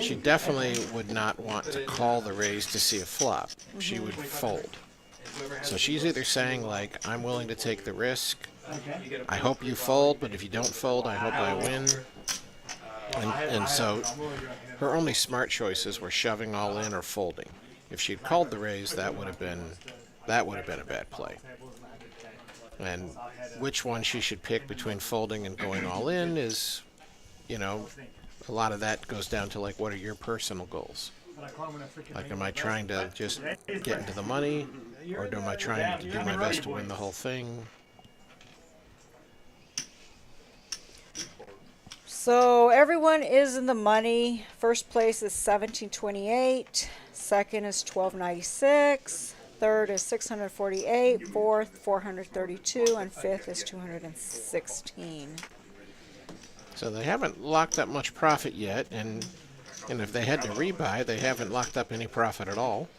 she definitely would not want to call the raise to see a flop. She would fold. So she's either saying like, I'm willing to take the risk. I hope you fold, but if you don't fold, I hope I win. And so her only smart choices were shoving all in or folding. If she'd called the raise, that would have been a bad play. And which one she should pick between folding and going all in is, you know, a lot of that goes down to like, what are your personal goals? Like, am I trying to just get into the money, or am I trying to do my best to win the whole thing? So everyone is in the money. First place is 1728. Second is 1296. Third is 648. Fourth, 432. And fifth is 216. So they haven't locked up much profit yet, and if they had to rebuy, they haven't locked up any profit at all.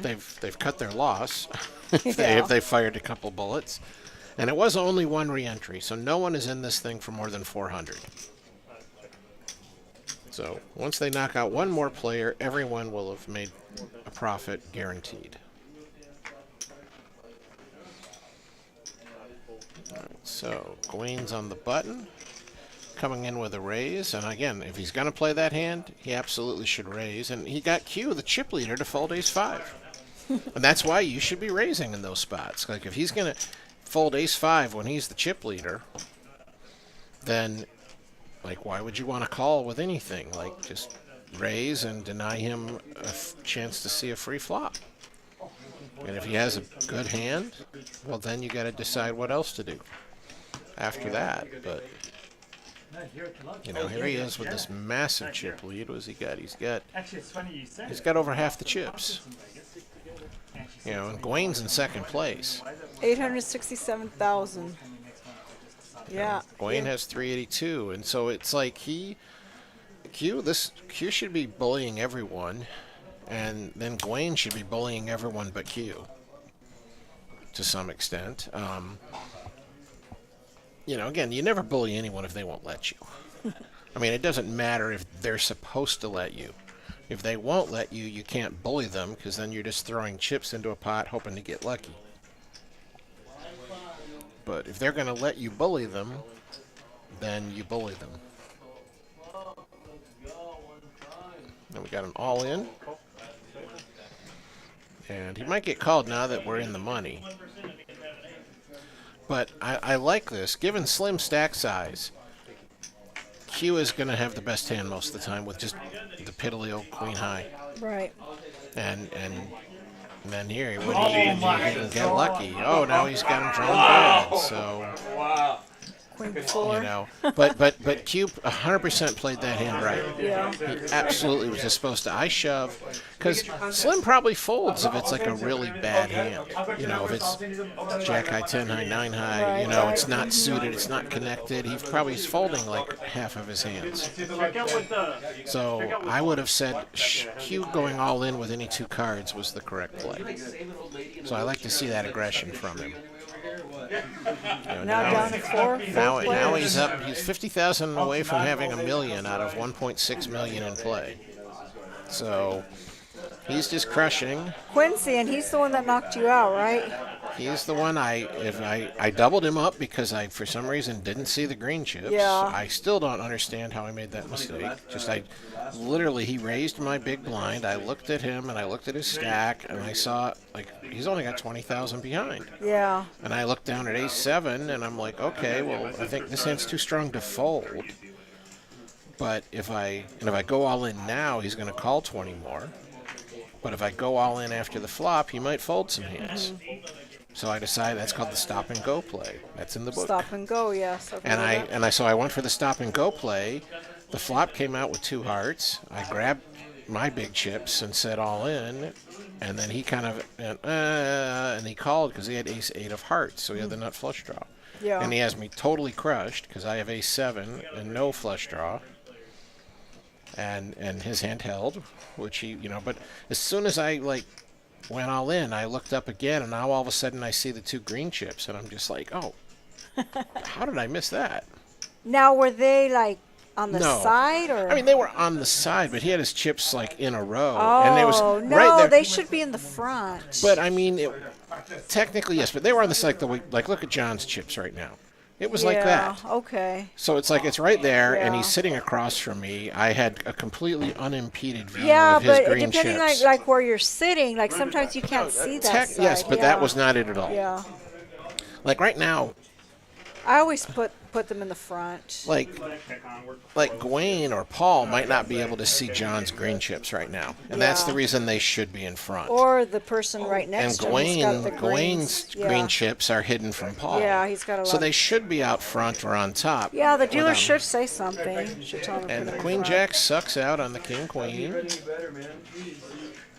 They've cut their loss if they fired a couple bullets. And it was only one re-entry, so no one is in this thing for more than 400. So once they knock out one more player, everyone will have made a profit guaranteed. All right, so Gawain's on the button, coming in with a raise. And again, if he's going to play that hand, he absolutely should raise. And he got Q, the chip leader, to fold ace-5. And that's why you should be raising in those spots. Like, if he's going to fold ace-5 when he's the chip leader, then, like, why would you want to call with anything? Like, just raise and deny him a chance to see a free flop. And if he has a good hand, well, then you got to decide what else to do after that. But, you know, here he is with this massive chip lead. What has he got? He's got over half the chips. You know, and Gawain's in second place. 867,000. Yeah. Gawain has 382, and so it's like Q should be bullying everyone, and then Gawain should be bullying everyone but Q to some extent. You know, again, you never bully anyone if they won't let you. I mean, it doesn't matter if they're supposed to let you. If they won't let you, you can't bully them, because then you're just throwing chips into a pot hoping to get lucky. But if they're going to let you bully them, then you bully them. And we got an all-in. And he might get called now that we're in the money. But I like this. Given slim stack size, Q is going to have the best hand most of the time with just the piddly old queen high. Right. And then here, he didn't get lucky. Oh, now he's got him drawn bad. So, Queen before. you know, but Q 100% played that hand right. Yeah. He absolutely was just supposed to shove, because Slim probably folds if it's like a really bad hand. You know, if it's Jack high, 10 high, 9 high. You know, it's not suited, it's not connected. He probably is folding like half of his hands. So I would have said Q going all in with any two cards was the correct play. So I like to see that aggression from him. You know, Now down to four. now he's up. He's 50,000 away from having $1 million out of 1.6 million in play. So he's just crushing. Quincy, and he's the one that knocked you out, right? He's the one I doubled him up because I, for some reason, didn't see the green chips. Yeah. I still don't understand how I made that mistake. Literally, he raised my big blind. I looked at him and I looked at his stack and I saw, like, he's only got 20,000 behind. Yeah. And I looked down at ace-7 and I'm like, okay, well, I think this hand's too strong to fold. But if I go all in now, he's going to call 20 more. But if I go all in after the flop, he might fold some hands. So I decided that's called the stop and go play. That's in the book. Stop and go, yes. So I went for the stop and go play. The flop came out with 2 hearts. I grabbed my big chips and said all in. And then he kind of and he called because he had ace 8 of hearts, so he had the nut flush draw. Yeah. And he has me totally crushed because I have ace 7 and no flush draw. And his hand held, which he, but as soon as I went all in, I looked up again, and now all of a sudden I see the 2 green chips, and I'm just like, oh, how did I miss that? Now, were they like on the No. side, or? I mean, they were on the side, but he had his chips in a row, oh, and it was no, right there. they should be in the front. But I mean, technically yes, but they were on the side. Look at John's chips right now. It was like that. Okay. So it's like it's right there, and Yeah. he's sitting across from me. I had a completely unimpeded view Yeah, of his but green depending chips. like where you're sitting, like sometimes you can't see that side. Yes, but yeah. that was not it at all. Yeah. Like right now, I always put them in the front. like Gawain or Paul might not be able to see John's green chips right now, and that's the Yeah. reason they should be in front. Or the person right and next to him. He's got the Gawain's greens. green Yeah. chips are hidden from Paul. Yeah, he's got a lot. So they should be out front or on top. Yeah, the dealer without- should say something. Should tell him to And put the it in Queen front. Jack sucks out on the King Queen.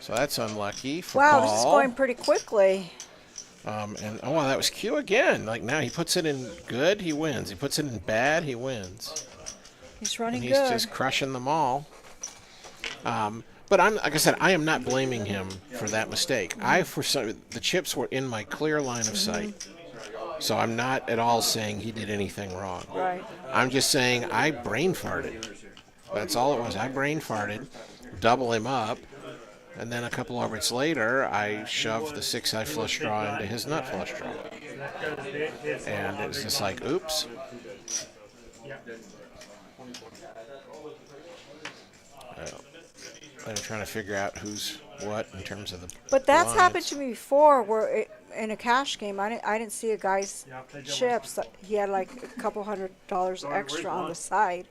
So that's unlucky for Wow, Paul. this is going pretty quickly. And oh wow, that was Q again. Like now he puts it in good, he wins. He puts it in bad, he wins. He's running And he's good. just crushing them all. But like I said, I am not blaming him for that mistake. The chips were in my clear line of sight. So I'm not at all saying he did anything wrong. Right. I'm just saying I brain farted. That's all it was. I brain farted, double him up, and then a couple overs later, I shoved the 6-eye flush draw into his nut flush draw. And it was just like, oops. I'm trying to figure out who's what in terms of the. But that's lines. happened to me before, where in a cash game, I didn't see a guy's chips. He had like a couple $100 extra on the side.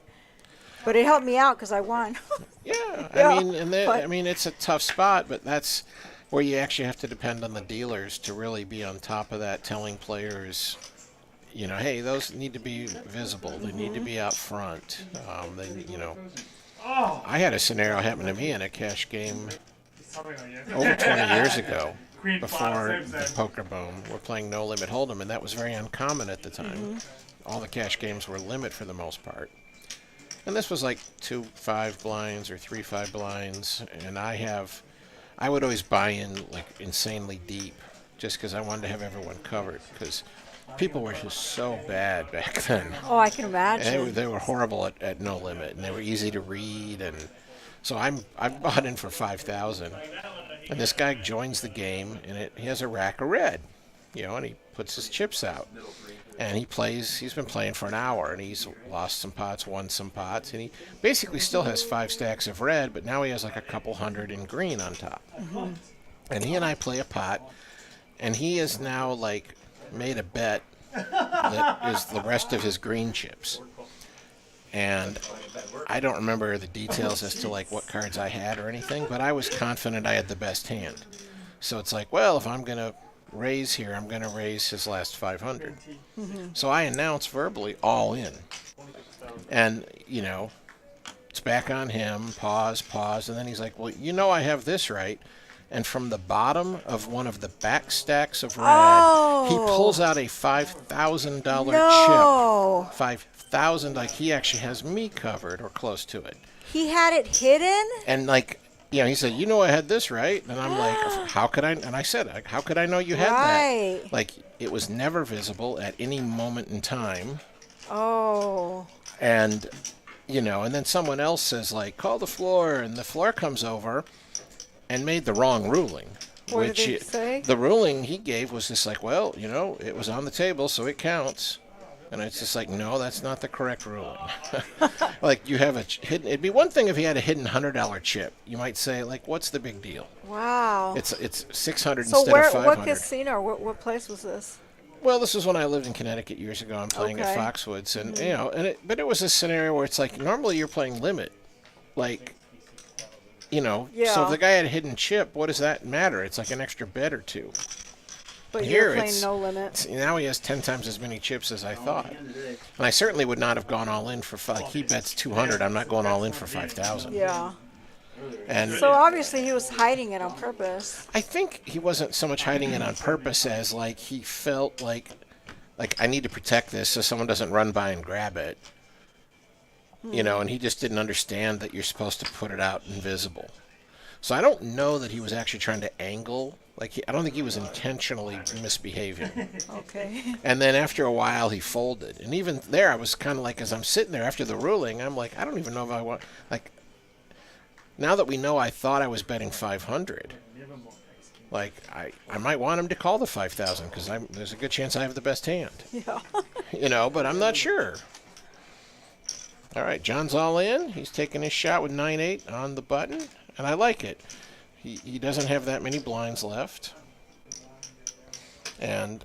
But it helped me out because I won. Yeah, Yeah, I mean, it's a tough spot, but that's where you actually have to depend on the dealers to really be on top of that, telling players, hey, those need to be visible. They need to be out front. I had a scenario happen to me in a cash game over 20 years ago, before the poker boom. We're playing No Limit Hold'em, and that was very uncommon at the time. All the cash games were limit for the most part. And this was like 2 5 blinds or 3 5 blinds, and I would always buy in like insanely deep, just because I wanted to have everyone covered, because people were just so bad back then. Oh, I can imagine. And they were horrible at No Limit, and they were easy to read, and so I bought in for 5,000, and this guy joins the game, and he has a rack of red, and he puts his chips out. And he's been playing for an hour, and he's lost some pots, won some pots, and he basically still has 5 stacks of red, but now he has like a couple hundred in green on top. And he and I play a pot, and he has now like made a bet that is the rest of his green chips. And I don't remember the details as to like what cards I had or anything, but I was confident I had the best hand. So it's like, well, if I'm going to raise here, I'm going to raise his last 500. So I announce verbally all in. And, it's back on him, pause, and then he's like, well, I have this right. And from the bottom of one of the back stacks of red, he pulls out a $5,000 No. chip. 5,000, like he actually has me covered or close to it. He had it hidden? And like, he said, I had this right. And I'm like, how could I? And I said, how could I know you had Right. that? Like, it was never visible at any moment in time. Oh. And, and then someone else says, like, call the floor. And the floor comes over and made the wrong ruling. What did they say? The ruling he gave was just like, well, it was on the table, so it counts. And it's just like, no, that's not the correct ruling. Like, you have a hidden. It'd be one thing if he had a hidden $100 chip. You might say, like, what's the big deal? Wow. It's 600 So instead of 500. what casino? What place was this? Well, this was when I lived in Connecticut years ago. I'm playing at Okay. Foxwoods, and but it was a scenario where it's like normally you're playing limit, like. So Yeah. if the guy had a hidden chip, what does that matter? It's like an extra bet or two. But Here you're playing it's- no limit. Now he has 10 times as many chips as I thought. And I certainly would not have gone all in for like he bets 200. I'm not going all in for 5,000. Yeah. And So obviously he was hiding it on purpose. I think he wasn't so much hiding it on purpose as like he felt like I need to protect this so someone doesn't run by and grab it. You know, and he just didn't understand that you're supposed to put it out invisible. So I don't know that he was actually trying to angle. I don't think he was intentionally misbehaving. Okay. And then after a while, he folded. And even there, I was kind of like, as I'm sitting there after the ruling, I'm like, I don't even know if I want, like, now that we know I thought I was betting 500, like, I might want him to call the 5,000 because there's a good chance I have the best hand. Yeah. You know, but I'm not sure. All right, John's all in. He's taking his shot with 9-8 on the button, and I like it. He doesn't have that many blinds left. And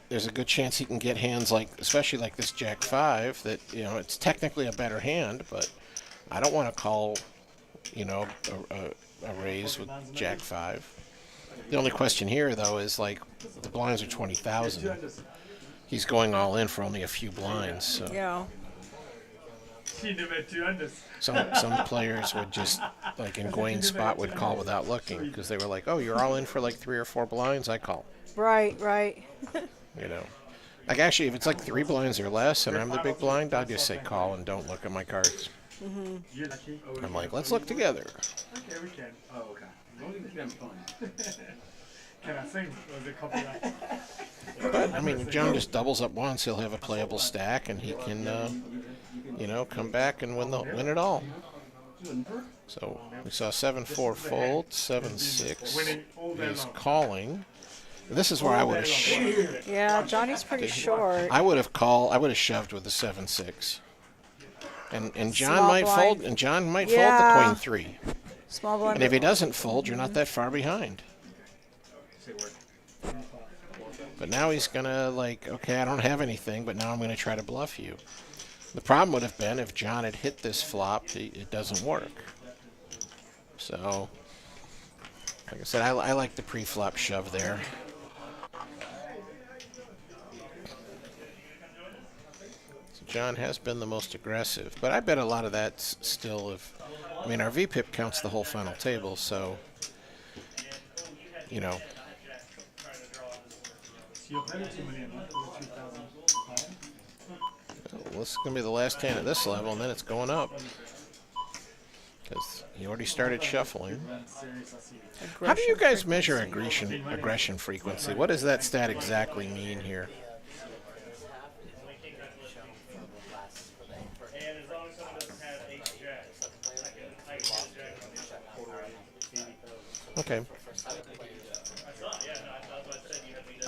there's a good chance he can get hands like, especially like this Jack 5, that, you know, it's technically a better hand, but I don't want to call, you know, a raise with Jack 5. The only question here, though, is like the blinds are 20,000. He's going all in for only a few blinds. So. Yeah. Some players would just, like in Gwane's spot, would call without looking because they were like, oh, you're all in for like 3 or 4 blinds, I call. Right, right. You know. Like actually, if it's like 3 blinds or less and I'm the big blind, I'll just say call and don't look at my cards. I'm like, let's look together. Okay, we can. Oh, okay. Don't even think I'm fun. Can I sing? Was it copyright? But, I mean, if John just doubles up once, he'll have a playable stack and he can, you know, come back and win it all. So we saw 7-4 fold, 7-6 is calling. This is where I would have. Yeah, Johnny's pretty short. I would have shoved with the 7-6. And John Small might blind. fold. And John might Yeah. fold the queen 3. Small blind. And if he doesn't fold, you're not that far behind. But now he's gonna like, okay, I don't have anything, but now I'm gonna try to bluff you. The problem would have been if John had hit this flop, it doesn't work. So, like I said, I like the pre-flop shove there. So John has been the most aggressive, but I bet a lot of that's still I mean, our VPIP counts the whole final table, so, you know. You're paying 2 million, right? 3,000. Well, this is going to be the last hand at this level, and then it's going up. Because he already started shuffling. How do you guys measure aggression frequency? What does that stat exactly mean here? Okay.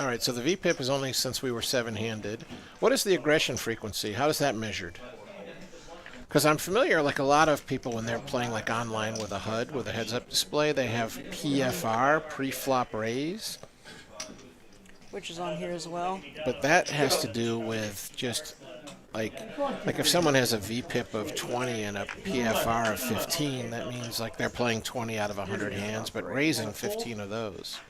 All right, so the VPIP is only since we were 7-handed. What is the aggression frequency? How is that measured? Because I'm familiar, like a lot of people when they're playing like online with a HUD, with a heads-up display, they have PFR, pre-flop raise. Which is on here as well. But that has to do with just like if someone has a VPIP of 20 and a PFR of 15, that means like they're playing 20 out of 100 hands, but raising 15 of those.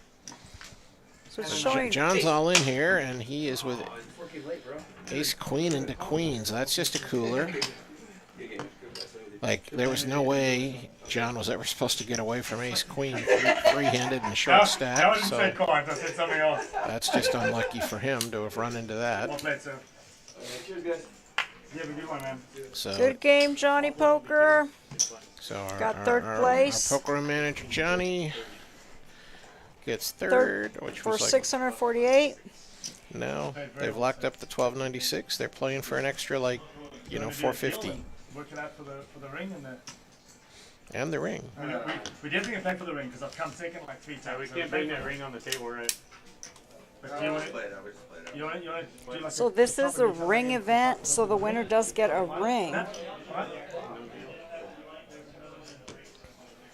So it's showing. John's all in here, and he is with ace queen into queens. So that's just a cooler. Like, there was no way John was ever supposed to get away from ace queen three-handed and short That stack. wasn't So say coins, I said something else. that's just unlucky for him to have run into Well that. played, sir. Cheers, guys. You have a good one, man. So, Good game, Johnny Poker. our, Got third place. Our poker manager Johnny gets third, which For was like 648. no. They've locked up the 1296. They're playing for an extra 450 Working out for the ring and the. and the ring. We definitely can play for the ring because I've come second like 3 times. We so can't bring that ring on the table, right? But do you want to do like So this is a ring event, so the winner does get a ring.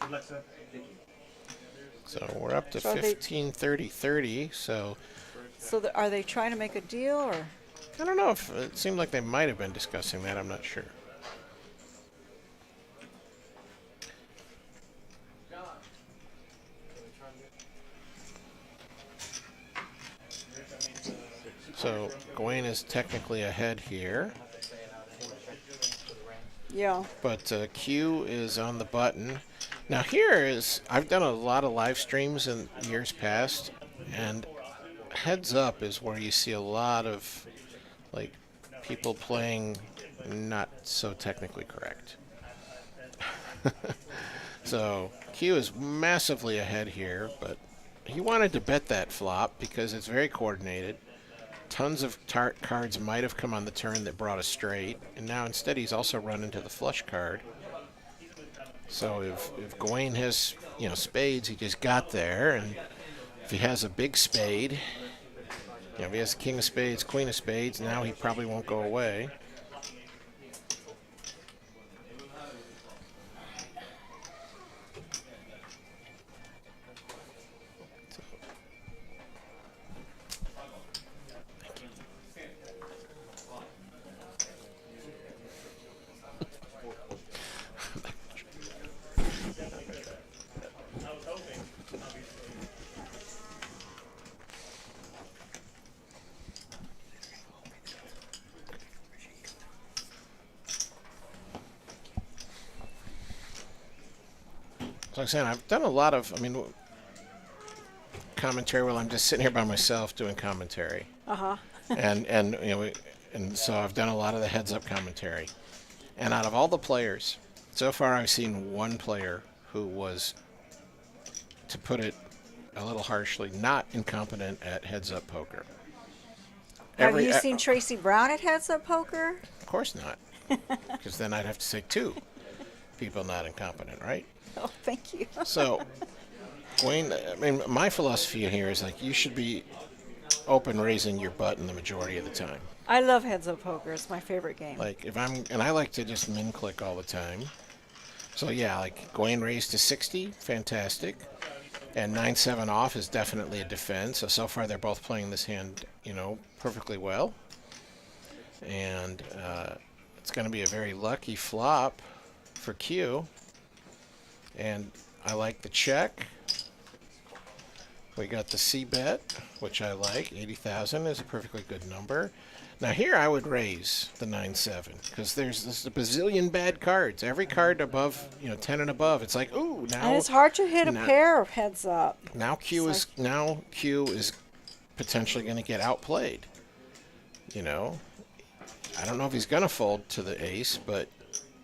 Good luck, sir. So we're up to So they- 15, 30, 30. So So are they trying to make a deal, or? I don't know if it seemed like they might have been discussing that. I'm not sure. So Gawain is technically ahead here, Yeah. but Q is on the button. Now here is, I've done a lot of live streams in years past, and heads up is where you see a lot of like people playing not so technically correct. So Q is massively ahead here, but he wanted to bet that flop because it's very coordinated. Tons of cards might have come on the turn that brought a straight, and now instead he's also run into the flush card. So if Gawain has, spades, he just got there, and if he has a big spade, if he has king of spades, queen of spades, now he probably won't go away. So like I said, I've done a lot of, commentary while I'm just sitting here by myself doing commentary. And so I've done a lot of the heads-up commentary. And out of all the players, so far I've seen one player who was, to put it a little harshly, not incompetent at heads-up poker. Have you seen Tracy Brown at Heads Up Poker? Of course not, because then I'd have to say two people not incompetent, right? Oh, thank you. So, Wayne, my philosophy here is like you should be open raising your button the majority of the time. I love Heads Up Poker. It's my favorite game. Like and I like to just min click all the time. So yeah, like Gawain raised to 60, fantastic. And 9-7 off is definitely a defense. So far they're both playing this hand, perfectly well. And it's going to be a very lucky flop for Q. And I like the check. We got the C bet, which I like. 80,000 is a perfectly good number. Now here I would raise the 9-7 because there's a bazillion bad cards. Every card above, 10 and above, it's like, ooh, now. And it's hard to hit a pair of heads up. Now Q is potentially going to get outplayed. I don't know if he's going to fold to the ace, but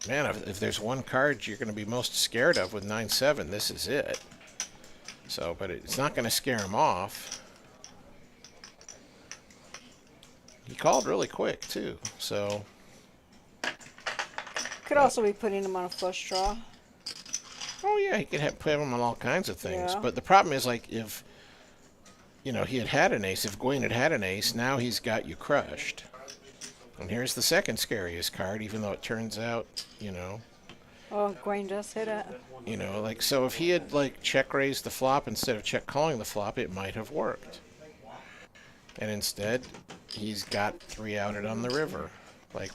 man, if there's one card you're going to be most scared of with 9-7, this is it. So, but it's not going to scare him off. He called really quick, too. So, could also be putting him on a flush draw. Oh, yeah, he could put him on all kinds of things. Yeah. But the problem is, like, if, he had an ace, if Gawain had an ace, now he's got you crushed. And here's the second scariest card, even though it turns out, Oh, Gawain does hit it. So if he had, check raised the flop instead of check calling the flop, it might have worked. And instead, he's got 3 outed on the river.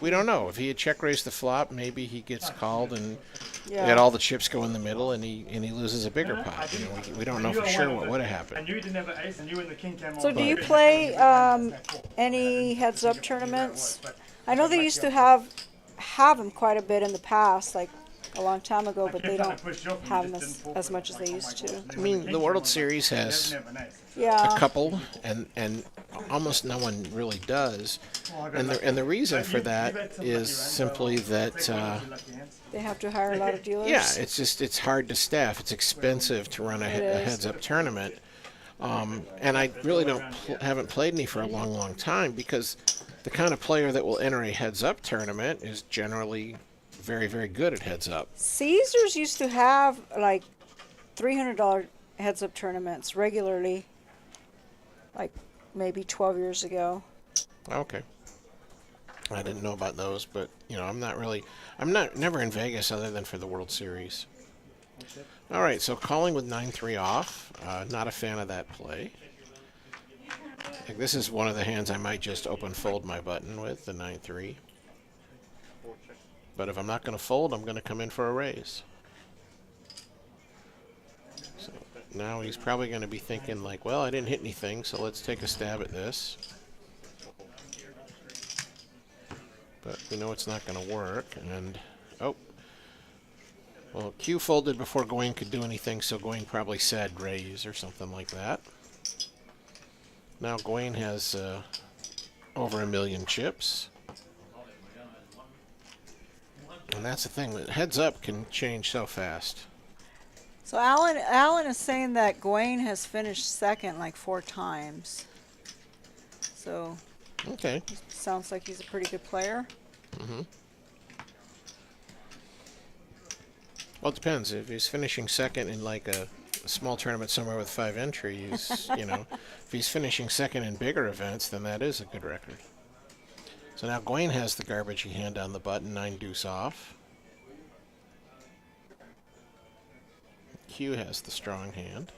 We don't know. If he had check raised the flop, maybe he gets called and had all the chips go in the middle and he loses a bigger pot. We don't know for sure what would have happened. And you didn't have an ace, and you and the king came So on. do you play any heads up tournaments? I know they used to have them quite a bit in the past, like a long time ago, but they don't have them as much as they used to. The World Series has Yeah. a couple, and almost no one really does. And the reason for that is simply that They have to hire a lot of dealers. yeah, it's hard to staff. It's expensive to run a heads-up tournament, and I really haven't played any for a long time because the kind of player that will enter a heads-up tournament is generally very, very good at heads-up. Caesars used to have like $300 heads-up tournaments regularly, like maybe 12 years ago. Okay. I didn't know about those, but I'm never in Vegas other than for the World Series. All right, so calling with 9-3 off. Not a fan of that play. This is one of the hands I might just open fold my button with, the 9-3. But if I'm not going to fold, I'm going to come in for a raise. So now he's probably going to be thinking well, I didn't hit anything, so let's take a stab at this. But we know it's not going to work, and Well, Q folded before Gawain could do anything, so Gawain probably said raise or something like that. Now Gawain has over 1,000,000 chips. And that's the thing, that heads up can change so fast. So Alan is saying that Gawain has finished second like 4 times. So Okay. sounds like he's a pretty good player. Mm-hmm. Well, it depends. If he's finishing second in like a small tournament somewhere with 5 entries, you know, if he's finishing second in bigger events, then that is a good record. So now Gawain has the garbagey hand on the button, 9 deuce off. Q has the strong hand.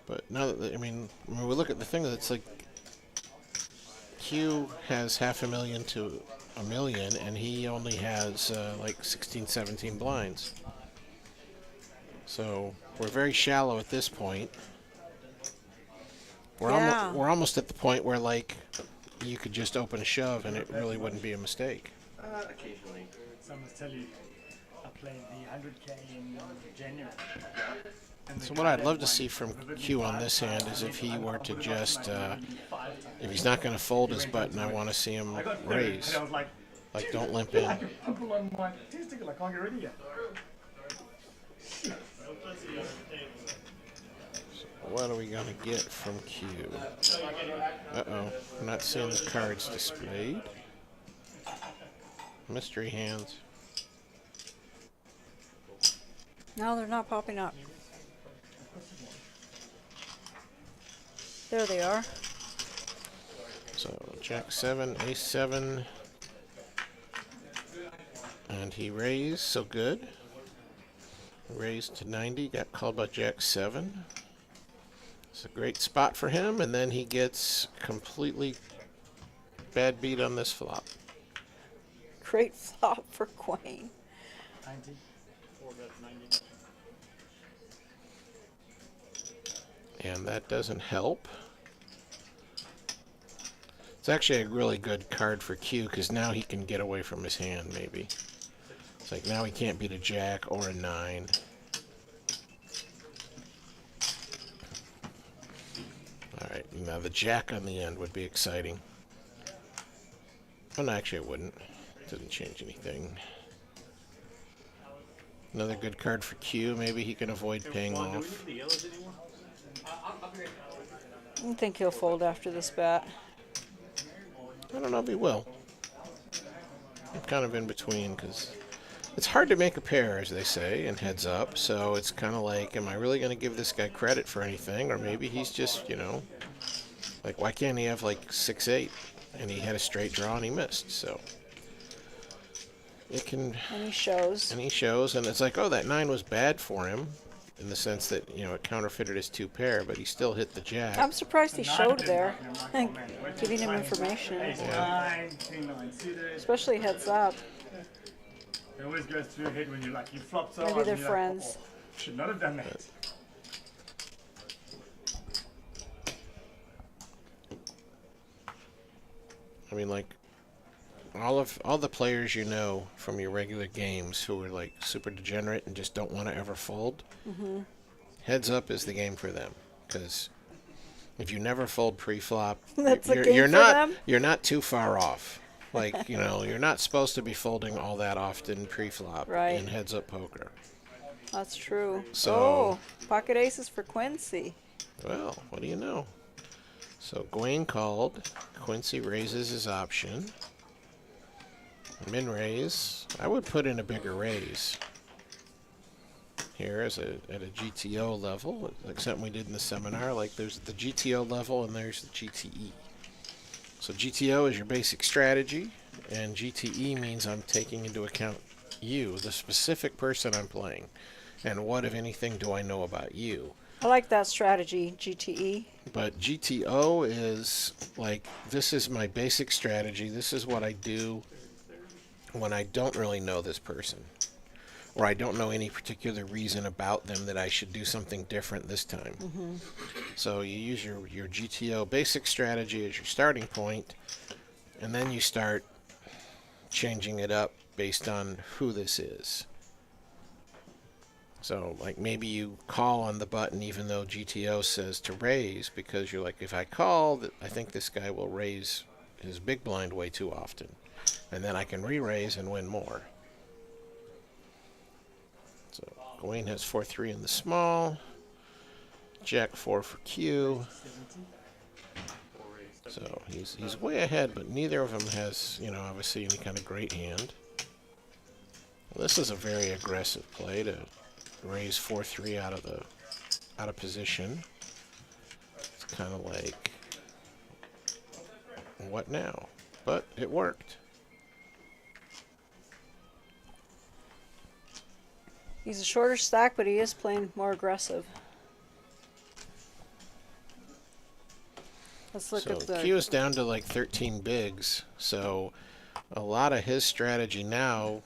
But now that, I mean, when we look at the thing, that's like Q has 500,000 to 1,000,000, and he only has like 16, 17 blinds. So we're very shallow at this point. We're almost at the point where like you could just open a shove and it really wouldn't be a mistake. Occasionally. Someone tell you I played the 100K in January. And the So guy what I'd that love to won see from vividly Q on 5 this times, hand is and if he were to I just, put my money 5 times. if he's not going to fold his button, I want to see him I got 30, raise. and I was like, Like, don't limp in. I can pimple on my testicle, I can't get rid of you. What are we going to get from Q? Uh-oh. I'm not seeing the cards displayed. Mystery hands. No, they're not popping up. There they are. So, Jack 7, Ace 7. And he raised, so good. Raised to 90, got called by Jack 7. It's a great spot for him, and then he gets completely bad beat on this flop. Great flop for Gawain. 90. 4 bet 90. And that doesn't help. It's actually a really good card for Q, because now he can get away from his hand, maybe. It's like now he can't beat a Jack or a 9. Alright, now the Jack on the end would be exciting. Oh, no, actually it wouldn't. It doesn't change anything. Another good card for Q. Maybe he can avoid paying off. I think he'll fold after this bet. I don't know if he will. I'm kind of in between, because it's hard to make a pair, as they say, in heads up. So it's kind of like, am I really going to give this guy credit for anything? Or maybe he's just, you know, like, why can't he have like 6-8? And he had a straight draw and he missed. So it can. And he shows. And he shows, and it's like, oh, that 9 was bad for him, in the sense that, you know, it counterfeited his 2 pair, but he still hit the Jack. I'm surprised he showed there. Oh, Giving him information. Ace 9, King 9 suited. Especially heads up. It always goes through your head when you're like, you flopped so Maybe hard, they're and you're friends. Like, oh, should not have done that. I mean, like, all the players you know from your regular games who are like super degenerate and just don't want to ever fold, heads up is the game for them. Because if you never fold pre-flop, That's the you're, game you're for not them? you're not too far off. Like, you know, you're not supposed to be folding all that often pre-flop Right. in heads up poker. That's true. So- Oh, pocket aces for Quincy. Well, what do you know? So Gawain called. Quincy raises his option. Min raise. I would put in a bigger raise here as at a GTO level, like something we did in the seminar. Like, there's the GTO level and there's the GTE. So GTO is your basic strategy, and GTE means I'm taking into account you, the specific person I'm playing, and what, if anything, do I know about you. I like that strategy, GTE. But GTO is like, this is my basic strategy. This is what I do when I don't really know this person, or I don't know any particular reason about them that I should do something different this time. So you use your GTO basic strategy as your starting point, and then you start changing it up based on who this is. So, like, maybe you call on the button even though GTO says to raise, because you're like, if I call, I think this guy will raise his big blind way too often. And then I can re-raise and win more. So, Gawain has 4-3 in the small. Jack 4 for Q. So, he's way ahead, but neither of them has, you know, obviously any kind of great hand. Well, this is a very aggressive play to raise 4-3 out of position. It's kind of like, what now? But it worked. He's a shorter stack, but he is playing more aggressive. Let's look So at the... Q is down to like 13 bigs, so a lot of his strategy now,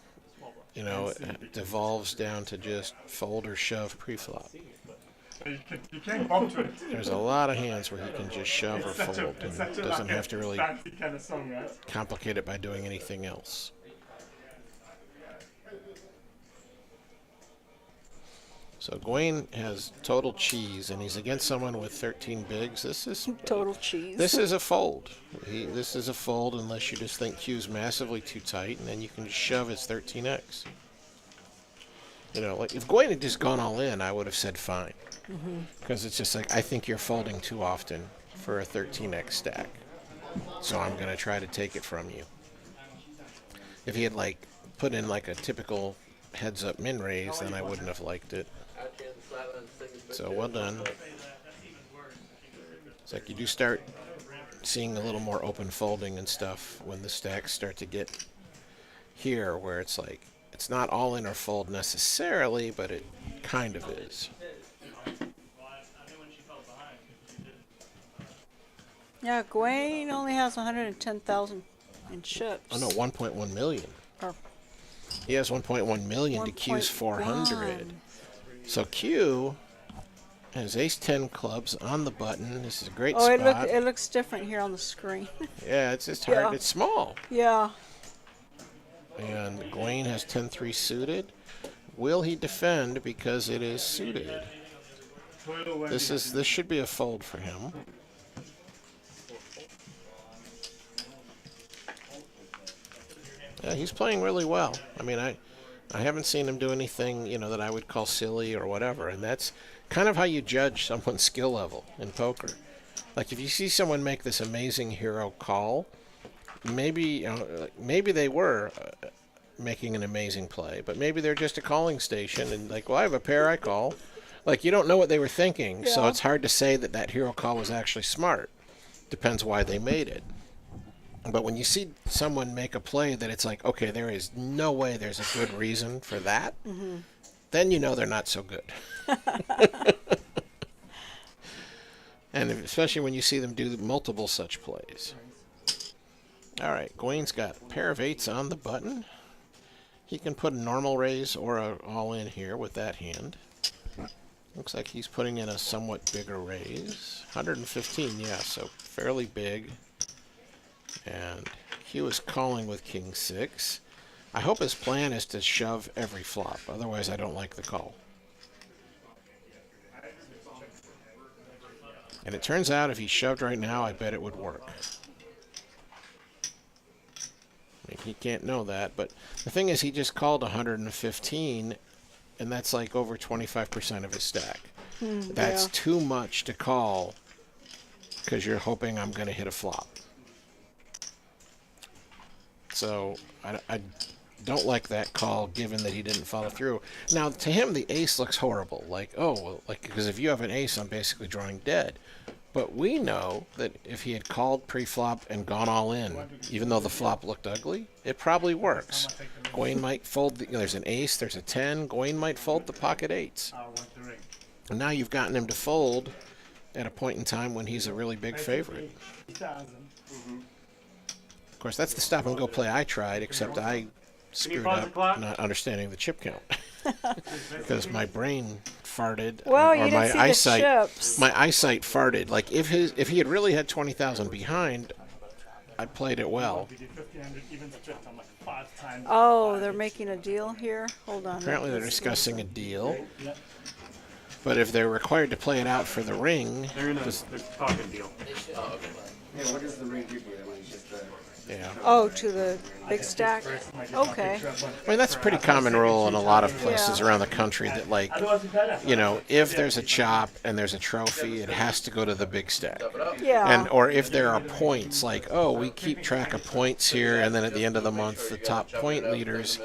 you know, it devolves down to just fold or shove pre-flop. You can't bump to it. There's a lot of hands where he can just shove or fold and doesn't have to really fancy kind of song, right? complicate it by doing anything else. So Gawain has total cheese, and he's against someone with 13 bigs. This is total cheese. This is a fold. This is a fold unless you just think Q's massively too tight, and then you can just shove his 13x. You know, like if Gawain had just gone all in, I would have said fine. Because it's just like, I think you're folding too often for a 13x stack. So I'm going to try to take it from you. If he had like put in like a typical heads up min raise, then I wouldn't have liked it. So well done. It's like you do start seeing a little more open folding and stuff when the stacks start to get here, where it's like, it's not all in or fold necessarily, but it kind of is. Yeah, Gawain only has 110,000 in chips. Oh no, 1.1 million. Or He has 1.1 million to Q's 400. 1.1. So Q has ace-10 clubs on the button. This is a great Oh, spot. it looks different here on the screen. Yeah, it's just hard. Yeah. It's small. Yeah. And Gawain has 10-3 suited. Will he defend because it is suited? This should be a fold for him. Yeah, he's playing really well. I mean, I haven't seen him do anything, you know, that I would call silly or whatever, and that's kind of how you judge someone's skill level in poker. Like if you see someone make this amazing hero call, maybe, you know, maybe they were making an amazing play, but maybe they're just a calling station and like, well, I have a pair, I call. Like you don't know what they were thinking, so Yeah. it's hard to say that that hero call was actually smart. Depends why they made it. But when you see someone make a play that it's like, okay, there is no way there's a good reason for that, then you know they're not so good. And especially when you see them do multiple such plays. All right, Gawain's got a pair of eights on the button. He can put a normal raise or a all-in here with that hand. Looks like he's putting in a somewhat bigger raise. 115, yeah, so fairly big. And he was calling with king 6. I hope his plan is to shove every flop. Otherwise, I don't like the call. And it turns out if he shoved right now, I bet it would work. I mean, he can't know that, but the thing is he just called 115, and that's like over 25% of his stack. That's yeah. too much to call because you're hoping I'm going to hit a flop. So I don't like that call, given that he didn't follow through. Now, to him, the ace looks horrible. Like, oh, well, like, because if you have an ace, I'm basically drawing dead. But we know that if he had called pre-flop and gone all in, even though the flop looked ugly, it probably works. Gawain might fold, there's an ace, there's a 10. Gawain might fold the pocket eights. And now you've gotten him to fold at a point in time when he's a really big favorite. Of course, that's the stop-and-go play I tried, except I screwed up not understanding the chip count. Because my brain farted, Well, or you my didn't see eyesight, the chips. my eyesight farted. Like if he had really had 20,000 behind, I played it well. We did 1,500 even split on like 5 times. Oh, they're making a deal here. Hold on. Apparently they're discussing a deal. But if they're required to play it out for the ring, They're talking deal. Yeah, what does the ring do for that when it's just yeah. Oh, to the big stack. Okay. I mean, that's a pretty common rule in a lot of places around the country that, like, you know, if there's a chop and there's a trophy, it has to go to the big stack. Yeah. And or if there are points, like, oh, we keep track of points here, and then at the end of the month, the top point leaders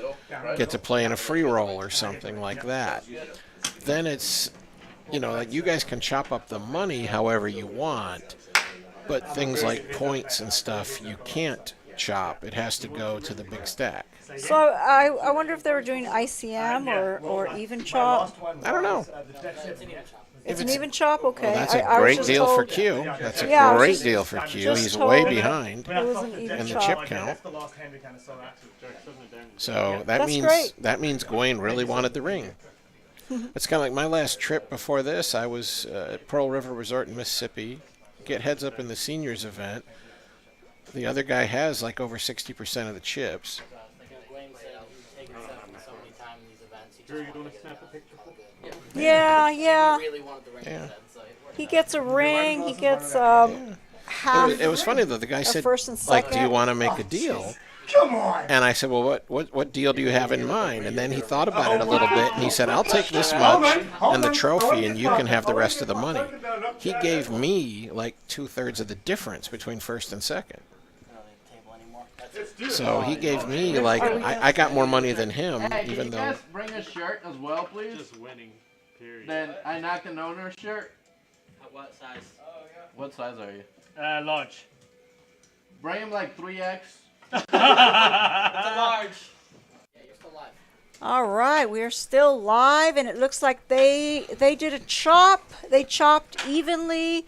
get to play in a free roll or something like that. Then it's, you know, like, you guys can chop up the money however you want, but things like points and stuff you can't chop. It has to go to the big stack. So I wonder if they were doing ICM or even chop. I don't know. It's an even chop. Okay. Well, that's a I was great just deal for told Q. That's a Yeah, I was great just- deal for Q. just He's way told behind It was an even in the chop. chip count. So That's means great. that means Gawain really wanted the ring. It's kind of like my last trip before this. I was at Pearl River Resort in Mississippi. Get heads up in the seniors event. The other guy has like over 60% of the chips. Yeah, yeah. Yeah. He gets a ring. He gets half. It was funny though. The guy said, first and like, do you second. want to make a deal? Come on. And I said, well, what deal do you have in mind? And then he thought about it a little bit, and he said, I'll take this much and the trophy, and you can have the rest of the money. He gave me like 2/3 of the difference between first and second. So he gave me, like, I got more money than him, even though. Bring a shirt as well, please? Just winning. Period. Then I knocked an owner's shirt. What size? What size are you? Large. Bring him like 3X. It's a large. Yeah, you're still live. All right, we are still live, and it looks like they did a chop. They chopped evenly,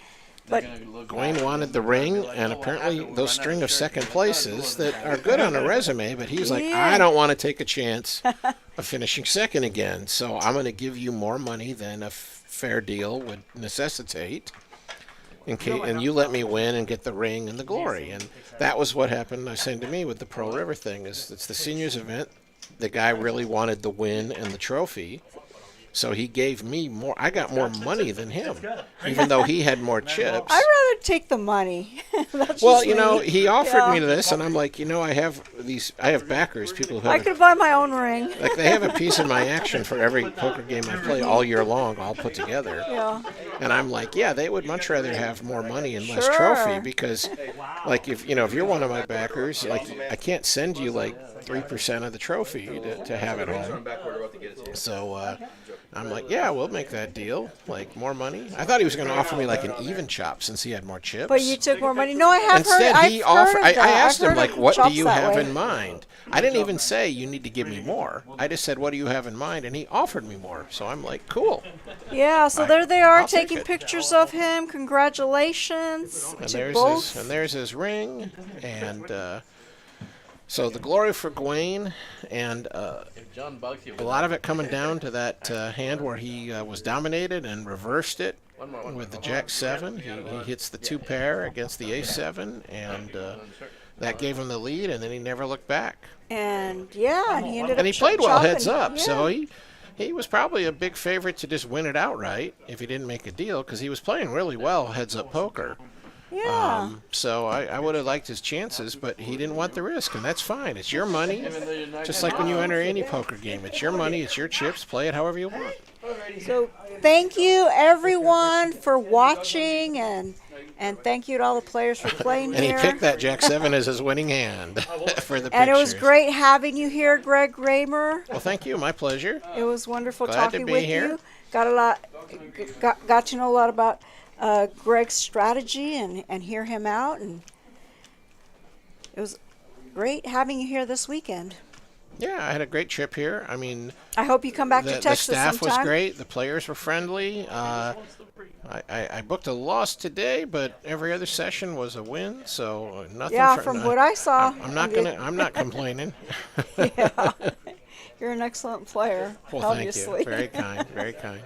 but Gawain wanted the ring, and apparently those string of second places that are good on a resume, but he's like, Yeah. I don't want to take a chance of finishing second again, so I'm going to give you more money than a fair deal would necessitate, and you let me win and get the ring and the glory. And that was what happened, I was saying to me, with the Pearl River thing, is it's the seniors event. The guy really wanted the win and the trophy. So he gave me more. I got more money than him, even though he had more chips. I'd rather take the money. That's Well, just you know, me. he offered Yeah. me this, and I'm like, you know, I have backers, people who I have, could buy my own ring. like, they have a piece of my action for every poker game I play all year long, all put together. Yeah. And I'm like, yeah, they would much rather have more money and less Sure. trophy, because, like, if you're one of my backers, like, I can't send you like 3% of the trophy to have at home. So I'm like, yeah, we'll make that deal. Like, more money. I thought he was going to offer me like an even chop since he had more chips. But you took more money. No, I have Instead, heard. he I've heard offered. of I that. asked I've him, heard like, of what do chops you that have way. in mind? I didn't even say you need to give me more. I just said, what do you have in mind? And he offered me more. So I'm like, cool. Yeah. So there they are I'll take taking it. pictures of him. Congratulations And to both. there's his ring, and so the glory for Gawain, and If John bugs you, a lot of it coming down to that hand where he was dominated and reversed it with the Jack 7. He hits the 2 pair against the Ace 7, and that gave him the lead, and then he never looked back. And yeah, and he ended And up he played well chopping. heads up, Yeah. so he was probably a big favorite to just win it outright if he didn't make a deal, because he was playing really well heads up poker. Yeah. So I would have liked his chances, but he didn't want the risk, and that's fine. It's your money, just like when you enter any poker game. It's your money, it's your chips. Play it however you want. So thank you everyone for watching, and thank you to all the players for playing And he here. picked that Jack 7 as his winning hand for the And it was pictures. great having you here, Greg Raymer. Well, thank you. My pleasure. It was wonderful Glad to talking be with here. you. Got to know a lot about Greg's strategy and hear him out, and it was great having you here this weekend. Yeah, I had a great trip here. I mean, I hope you come back to the Texas staff sometime. was great. The players were friendly. I booked a loss today, but every other session was a win. So nothing. Yeah, from what I saw. I'm not complaining. Yeah. You're an excellent player, Well, obviously. thank you. Very kind. Very kind.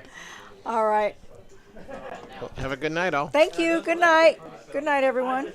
All right. Well, have a good night, all. Thank you. Good night. Good night, everyone.